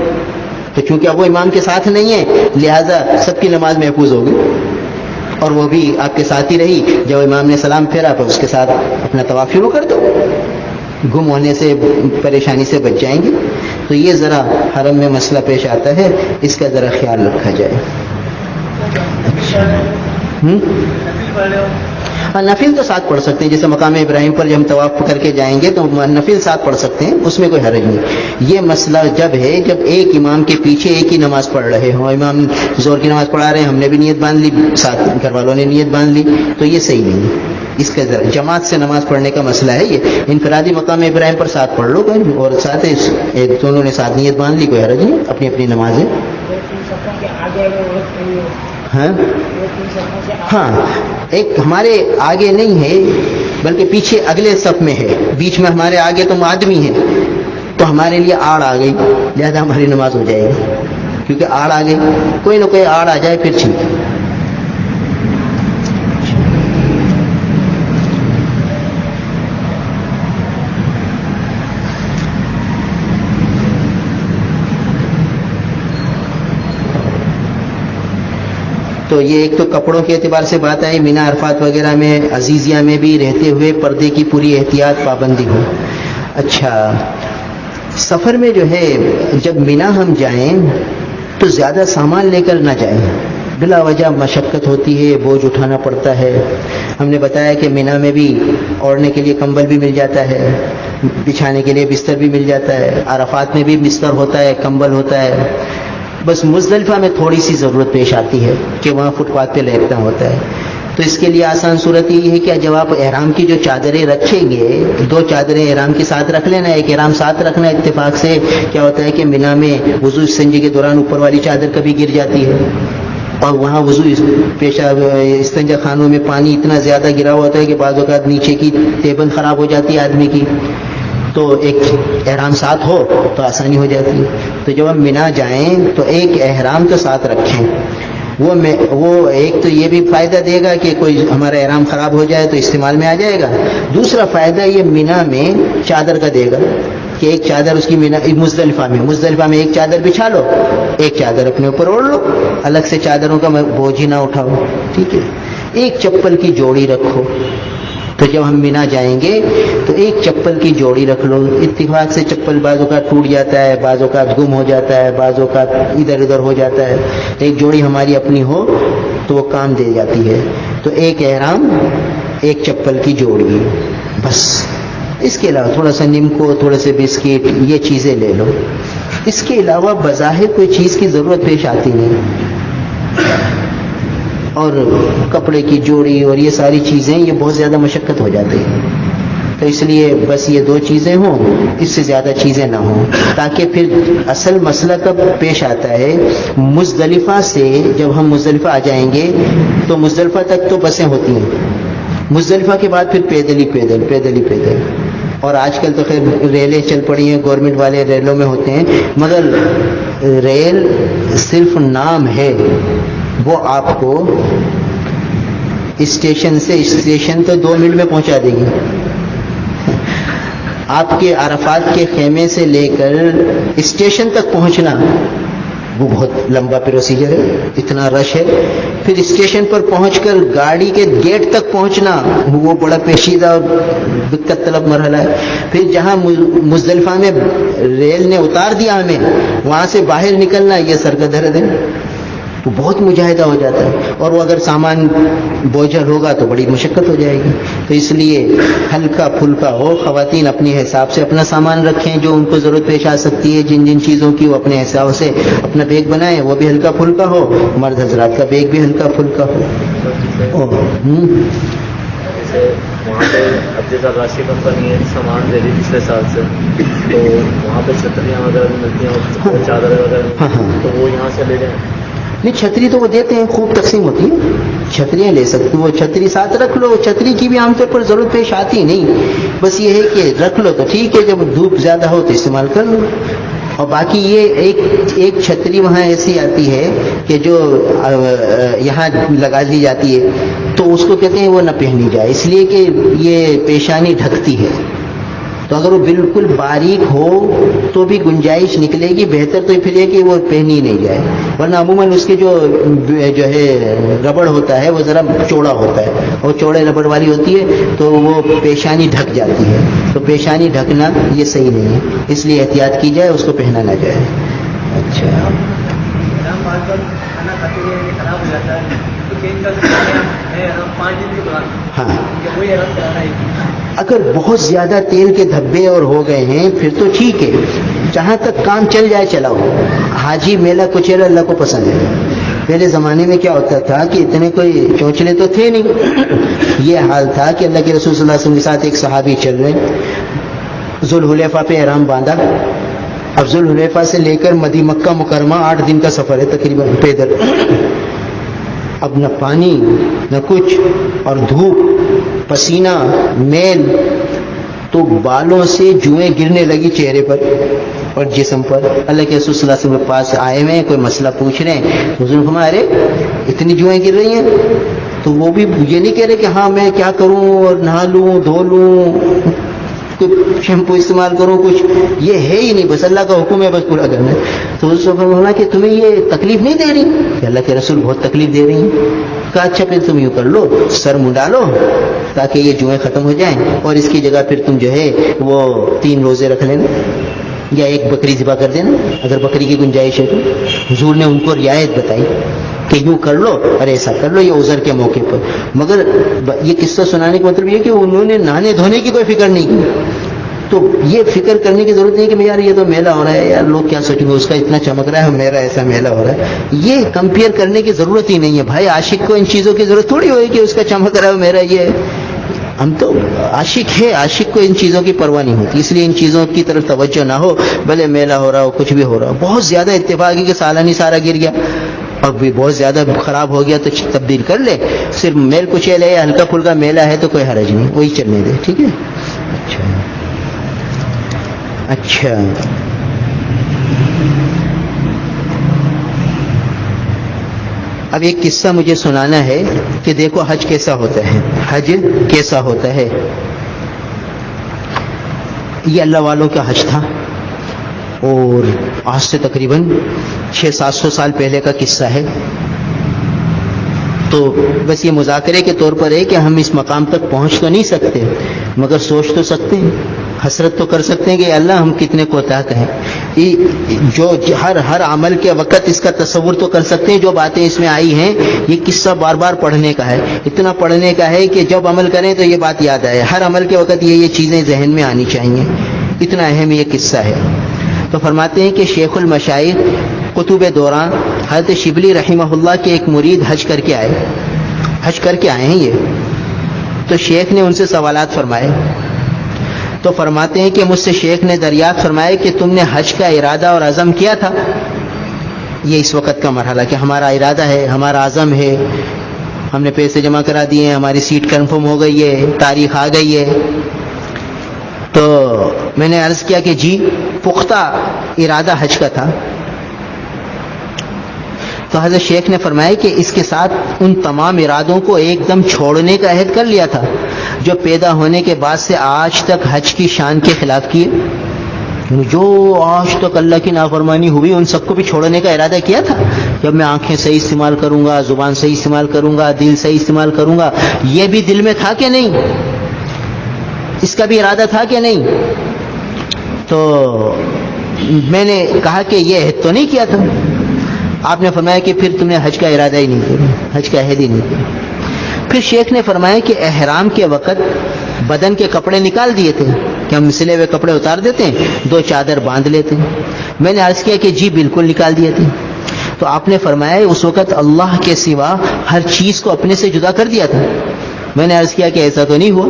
تو چونکہ اب وہ امام کے ساتھ نہیں ہے، لہذا سب کی نماز محفوظ ہوگی، اور وہ بھی آپ کے ساتھ ہی رہی. جب امام نے سلام پھیرا تو اس کے ساتھ اپنا طواف شروع کر دو، گم ہونے سے، پریشانی سے بچ جائیں گے. تو یہ ذرا حرم میں مسئلہ پیش آتا ہے، اس کا ذرا خیال رکھا جائے. نفل تو ساتھ پڑھ سکتے ہیں، جیسے مقام ابراہیم پر جب ہم طواف کر کے جائیں گے تو نفل ساتھ پڑھ سکتے ہیں، اس میں کوئی حرج نہیں. یہ مسئلہ جب ہے جب ایک امام کے پیچھے ایک ہی نماز پڑھ رہے ہوں، امام زور کی نماز پڑھا رہے ہیں، ہم نے بھی نیت باندھ لی، ساتھ گھر والوں نے نیت باندھ لی، تو یہ صحیح نہیں ہے. اس کا ذرا جماعت سے نماز پڑھنے کا مسئلہ ہے. یہ انفرادی مقام ابراہیم پر ساتھ پڑھ لو، اور ساتھ دونوں نے ساتھ نیت باندھ لی، کوئی حرج نہیں، اپنی اپنی نماز ہے. ہاں، ایک ہمارے آگے نہیں ہے بلکہ پیچھے اگلے صف میں ہے، بیچ میں ہمارے آگے تو آدمی ہے، تو ہمارے لیے آڑ آ گئی، لہذا ہماری نماز ہو جائے گی، کیونکہ آڑ آ گئی. کوئی نہ کوئی آڑ آ جائے پھر ٹھیک. تو یہ ایک تو کپڑوں کے اعتبار سے بات آئی، مینا عرفات وغیرہ میں عزیزیہ میں بھی رہتے ہوئے پردے کی پوری احتیاط پابندی ہو. اچھا، سفر میں جو ہے جب مینا ہم جائیں تو زیادہ سامان لے کر نہ جائیں، بلا وجہ مشقت ہوتی ہے، بوجھ اٹھانا پڑتا ہے. ہم نے بتایا کہ مینا میں بھی اوڑھنے کے لیے کمبل بھی مل جاتا ہے، بچھانے کے لیے بستر بھی مل جاتا ہے، عرفات میں بھی بستر ہوتا ہے، کمبل ہوتا ہے. بس مزدلفہ میں تھوڑی سی ضرورت پیش آتی ہے کہ وہاں فٹ پاتھ پہ لیٹنا ہوتا ہے. تو اس کے لیے آسان صورت یہ ہے کہ جب آپ احرام کی جو چادریں رکھیں گے، 2 چادریں احرام کے ساتھ رکھ لینا، ایک احرام ساتھ رکھنا. اتفاق سے کیا ہوتا ہے کہ مینا میں وضو استنجے کے دوران اوپر والی چادر کبھی گر جاتی ہے، اور وہاں وضو پیشاب استنجا خانوں میں پانی اتنا زیادہ گرا ہوا ہوتا ہے کہ بعض اوقات نیچے کی ٹیبل خراب ہو جاتی ہے آدمی کی. تو ایک احرام ساتھ ہو تو آسانی ہو جاتی ہے. تو جب ہم مینا جائیں تو ایک احرام تو ساتھ رکھیں. وہ ایک تو یہ بھی فائدہ دے گا کہ کوئی ہمارا احرام خراب ہو جائے تو استعمال میں آ جائے گا. دوسرا فائدہ یہ مینا میں چادر کا دے گا کہ ایک چادر اس کی مزدلفہ میں ایک چادر بچھا لو، ایک چادر اپنے اوپر اوڑھ لو، الگ سے چادروں کا بوجھ ہی نہ اٹھاؤ. ٹھیک ہے. ایک چپل کی جوڑی رکھو. تو جب ہم مینا جائیں گے تو ایک چپل کی جوڑی رکھ لو. اتفاق سے چپل بعض اوقات ٹوٹ جاتا ہے، بعض اوقات گم ہو جاتا ہے، بعض اوقات ادھر ادھر ہو جاتا ہے. ایک جوڑی ہماری اپنی ہو تو وہ کام دے جاتی ہے. تو ایک احرام، ایک چپل کی جوڑی، بس. اس کے علاوہ تھوڑا سا نمکو، تھوڑے سے بسکٹ، یہ چیزیں لے لو. اس کے علاوہ بظاہر کوئی چیز کی ضرورت پیش آتی نہیں. اور کپڑے کی جوڑی اور یہ ساری چیزیں یہ بہت زیادہ مشقت ہو جاتی ہے. تو اس لیے بس یہ 2 چیزیں ہوں، اس سے زیادہ چیزیں نہ ہوں. تاکہ پھر اصل مسئلہ کب پیش آتا ہے، مزدلفہ سے جب ہم مزدلفہ آ جائیں گے تو مزدلفہ تک تو بسیں ہوتی ہیں، مزدلفہ کے بعد پھر پیدل ہی. اور آج کل تو خیر ریلیں چل پڑی ہیں، گورنمنٹ والے ریلوں میں ہوتے ہیں، مگر ریل صرف نام ہے. وہ آپ کو اسٹیشن سے اسٹیشن تو 2 منٹ میں پہنچا دے گی. آپ کے عرفات کے خیمے سے لے کر اسٹیشن تک پہنچنا وہ بہت لمبا پروسیجر ہے، اتنا رش ہے. پھر اسٹیشن پر پہنچ کر گاڑی کے گیٹ تک پہنچنا وہ بڑا پیچیدہ اور دقت طلب مرحلہ ہے. پھر جہاں مزدلفہ میں ریل نے اتار دیا ہمیں، وہاں سے باہر نکلنا یہ سر کا درد ہے. تو بہت مجاہدہ ہو جاتا ہے. اور وہ اگر سامان بوجھل ہوگا تو بڑی مشقت ہو جائے گی. تو اس لیے ہلکا پھلکا ہو. خواتین اپنے حساب سے اپنا سامان رکھیں جو ان کو ضرورت پیش آ سکتی ہے، جن چیزوں کی وہ اپنے حساب سے اپنا بیگ بنائیں، وہ بھی ہلکا پھلکا ہو. مرد حضرات کا بیگ بھی ہلکا پھلکا ہو. وہاں پہ اب جیسا راشی کمپنی ہے سامان دے رہی پچھلے سال سے، تو وہاں پہ چھتریاں وغیرہ ملتی ہیں اور چادر وغیرہ، تو وہ یہاں سے لے جائیں. نہیں، چھتری تو وہ دیتے ہیں، خوب تقسیم ہوتی ہے، چھتریاں لے سکتے ہو. وہ چھتری ساتھ رکھ لو. چھتری کی بھی عام طور پر ضرورت پیش آتی نہیں، بس یہ ہے کہ رکھ لو تو ٹھیک ہے، جب دھوپ زیادہ ہو تو استعمال کر لو. اور باقی یہ ایک چھتری وہاں ایسی آتی ہے کہ جو یہاں لگا دی جاتی ہے، تو اس کو کہتے ہیں وہ نہ پہنی جائے، اس لیے کہ یہ پیشانی ڈھکتی ہے. تو اگر وہ بالکل باریک ہو تو بھی گنجائش نکلے گی. بہتر تو پھر یہ کہ وہ پہنی نہیں جائے، ورنہ عموماً اس کے جو ہے ربڑ ہوتا ہے وہ ذرا چوڑا ہوتا ہے، اور چوڑے ربڑ والی ہوتی ہے تو وہ پیشانی ڈھک جاتی ہے. تو پیشانی ڈھکنا یہ صحیح نہیں ہے، اس لیے احتیاط کی جائے، اس کو پہنا نہ جائے. اچھا، ہاں، اگر بہت زیادہ تیل کے دھبے اور ہو گئے ہیں پھر تو ٹھیک ہے، جہاں تک کام چل جائے چلاؤ. حاجی میلہ کچیلا اللہ کو پسند ہے. پہلے زمانے میں کیا ہوتا تھا کہ اتنے کوئی چونچلے تو تھے نہیں. یہ حال تھا کہ اللہ کے رسول صلی اللہ علیہ وسلم کے ساتھ ایک صحابی چل رہے، ذوالحلیفہ پہ احرام باندھا. اب ذوالحلیفہ سے لے کر مکہ مکرمہ 8 دن کا سفر ہے تقریباً پیدل. اب نہ پانی نہ کچھ، اور دھوپ، پسینہ، میل، تو بالوں سے جوئیں گرنے لگی چہرے پر اور جسم پر. اللہ کے رسول صلی اللہ علیہ وسلم کے پاس آئے ہوئے ہیں، کوئی مسئلہ پوچھ رہے ہیں. حضور نے فرمایا ارے اتنی جوئیں گر رہی ہیں. تو وہ بھی یہ نہیں کہہ رہے کہ ہاں میں کیا کروں اور نہا لوں دھو لوں کچھ شیمپو استعمال کروں، کچھ یہ ہے ہی نہیں، بس اللہ کا حکم ہے بس پورا کرنا. تو اس وقت ہونا کہ تمہیں یہ تکلیف نہیں دے رہی کہ اللہ کے رسول بہت تکلیف دے رہی ہیں. کہا اچھا پھر تم یوں کر لو، سر منڈا لو تاکہ یہ جوئیں ختم ہو جائیں، اور اس کی جگہ پھر تم جو ہے وہ 3 روزے رکھ لینا یا ایک بکری ذبح کر دینا اگر بکری کی گنجائش ہے تو. حضور نے ان کو رعایت بتائی کہ یوں کر لو اور ایسا کر لو، یہ عذر کے موقع پر. مگر یہ قصہ سنانے کا مطلب یہ کہ انہوں نے نہانے دھونے کی کوئی فکر نہیں کی. تو یہ فکر کرنے کی ضرورت نہیں کہ یار یہ تو میلہ ہو رہا ہے، یار لوگ کیا سوچیں گے، اس کا اتنا چمک رہا ہے، میرا ایسا میلہ ہو رہا ہے. یہ کمپیئر کرنے کی ضرورت ہی نہیں ہے بھائی. عاشق کو ان چیزوں کی ضرورت تھوڑی ہوئی کہ اس کا چمک رہا ہے میرا یہ. ہم تو عاشق ہے، عاشق کو ان چیزوں کی پرواہ نہیں ہوتی، اس لیے ان چیزوں کی طرف توجہ نہ ہو. بھلے میلہ ہو رہا ہو، کچھ بھی ہو رہا ہو. بہت زیادہ اتفاق ہے کہ سالانی سارا گر گیا اور بھی بہت زیادہ خراب ہو گیا تو تبدیل کر لے. صرف میل کچیل ہے، ہلکا پھلکا میلہ ہے تو کوئی حرج نہیں، وہی چلنے دے. ٹھیک ہے. اچھا اب ایک قصہ مجھے سنانا ہے کہ دیکھو حج کیسا ہوتا ہے، حج کیسا ہوتا ہے. یہ اللہ والوں کا حج تھا اور آج سے تقریباً 600-700 سال پہلے کا قصہ ہے. تو بس یہ مذاکرے کے طور پر ہے کہ ہم اس مقام تک پہنچ تو نہیں سکتے مگر سوچ تو سکتے ہیں، حسرت تو کر سکتے ہیں کہ اللہ ہم کتنے کوتاہ ہیں. جو ہر عمل کے وقت اس کا تصور تو کر سکتے ہیں. جو باتیں اس میں آئی ہیں یہ قصہ بار بار پڑھنے کا ہے، اتنا پڑھنے کا ہے کہ جب عمل کریں تو یہ بات یاد آئے. ہر عمل کے وقت یہ چیزیں ذہن میں آنی چاہیے، اتنا اہم یہ قصہ ہے. تو فرماتے ہیں کہ شیخ المشائخ قطب دوران حضرت شبلی رحمہ اللہ کے ایک مرید حج کر کے آئے ہیں یہ. تو شیخ نے ان سے سوالات فرمائے. تو فرماتے ہیں کہ مجھ سے شیخ نے دریافت فرمائے کہ تم نے حج کا ارادہ اور عزم کیا تھا. یہ اس وقت کا مرحلہ کہ ہمارا ارادہ ہے، ہمارا عزم ہے، ہم نے پیسے جمع کرا دیے ہیں، ہماری سیٹ کنفرم ہو گئی ہے، تاریخ آ گئی ہے. تو میں نے عرض کیا کہ جی پختہ ارادہ حج کا تھا. تو حضرت شیخ نے فرمایا کہ اس کے ساتھ ان تمام ارادوں کو ایک دم چھوڑنے کا عہد کر لیا تھا جو پیدا ہونے کے بعد سے آج تک حج کی شان کے خلاف کیے. جو آج تک اللہ کی نافرمانی ہوئی ان سب کو بھی چھوڑنے کا ارادہ کیا تھا. جب میں آنکھیں صحیح استعمال کروں گا، زبان صحیح استعمال کروں گا، دل صحیح استعمال کروں گا، یہ بھی دل میں تھا کہ نہیں؟ اس کا بھی ارادہ تھا کہ نہیں؟ تو میں نے کہا کہ یہ عہد تو نہیں کیا تھا. آپ نے فرمایا کہ پھر تم نے حج کا ارادہ ہی نہیں کیا، حج کا عہد ہی نہیں کیا. پھر شیخ نے فرمایا کہ احرام کے وقت بدن کے کپڑے نکال دیے تھے کہ ہم سلے ہوئے کپڑے اتار دیتے ہیں، 2 چادر باندھ لیتے ہیں. میں نے عرض کیا کہ جی بالکل نکال دیے تھے. تو آپ نے فرمایا اس وقت اللہ کے سوا ہر چیز کو اپنے سے جدا کر دیا تھا. میں نے عرض کیا کہ ایسا تو نہیں ہوا.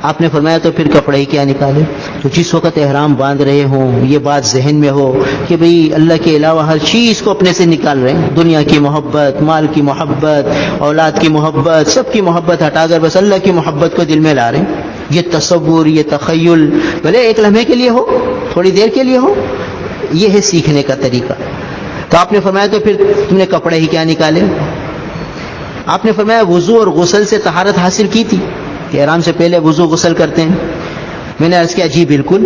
آپ نے فرمایا تو پھر کپڑے ہی کیا نکالے. تو جس وقت احرام باندھ رہے ہوں یہ بات ذہن میں ہو کہ بھئی اللہ کے علاوہ ہر چیز کو اپنے سے نکال رہے ہیں، دنیا کی محبت، مال کی محبت، اولاد کی محبت، سب کی محبت ہٹا کر بس اللہ کی محبت کو دل میں لا رہے ہیں. یہ تصور، یہ تخیل بھلے ایک لمحے کے لیے ہو، تھوڑی دیر کے لیے ہو، یہ ہے سیکھنے کا طریقہ. تو آپ نے فرمایا تو پھر تم نے کپڑے ہی کیا نکالے. آپ نے فرمایا وضو اور غسل سے طہارت حاصل کی تھی کہ احرام سے پہلے وضو غسل کرتے ہیں. میں نے عرض کیا جی بالکل،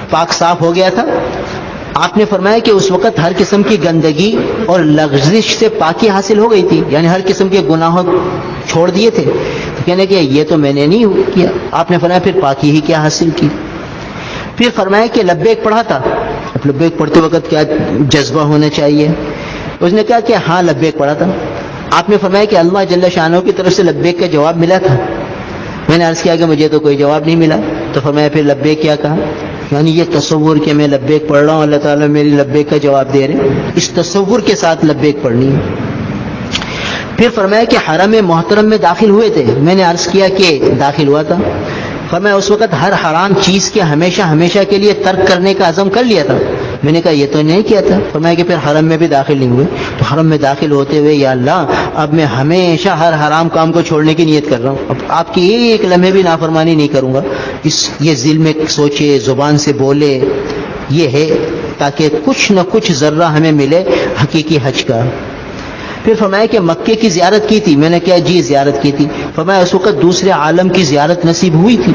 پاک صاف ہو گیا تھا. آپ نے فرمایا کہ اس وقت ہر قسم کی گندگی اور لغزش سے پاکی حاصل ہو گئی تھی، یعنی ہر قسم کے گناہوں چھوڑ دیے تھے. تو کہنے کہ یہ تو میں نے نہیں کیا. آپ نے فرمایا پھر پاکی ہی کیا حاصل کی. پھر فرمایا کہ لبیک پڑھا تھا. اب لبیک پڑھتے وقت کیا جذبہ ہونا چاہیے. اس نے کہا کہ ہاں لبیک پڑھا تھا. آپ نے فرمایا کہ اللہ جل شانہ کی طرف سے لبیک کا جواب ملا تھا. میں نے عرض کیا کہ مجھے تو کوئی جواب نہیں ملا. تو فرمایا پھر لبیک کیا کہا. یعنی یہ تصور کہ میں لبیک پڑھ رہا ہوں، اللہ تعالیٰ میری لبیک کا جواب دے رہے ہیں، اس تصور کے ساتھ لبیک پڑھنی ہے. پھر فرمایا کہ حرم محترم میں داخل ہوئے تھے. میں نے عرض کیا کہ داخل ہوا تھا. فرمایا اس وقت ہر حرام چیز کے ہمیشہ کے لیے ترک کرنے کا عزم کر لیا تھا. میں نے کہا یہ تو نہیں کیا تھا. فرمایا کہ پھر حرم میں بھی داخل نہیں ہوئے. تو حرم میں داخل ہوتے ہوئے یا اللہ اب میں ہمیشہ ہر حرام کام کو چھوڑنے کی نیت کر رہا ہوں، اب آپ کی ایک لمحے بھی نافرمانی نہیں کروں گا. یہ دل میں سوچے، زبان سے بولے، یہ ہے تاکہ کچھ نہ کچھ ذرہ ہمیں ملے حقیقی حج کا. پھر فرمایا کہ مکے کی زیارت کی تھی. میں نے کہا جی زیارت کی تھی. فرمایا اس وقت دوسرے عالم کی زیارت نصیب ہوئی تھی.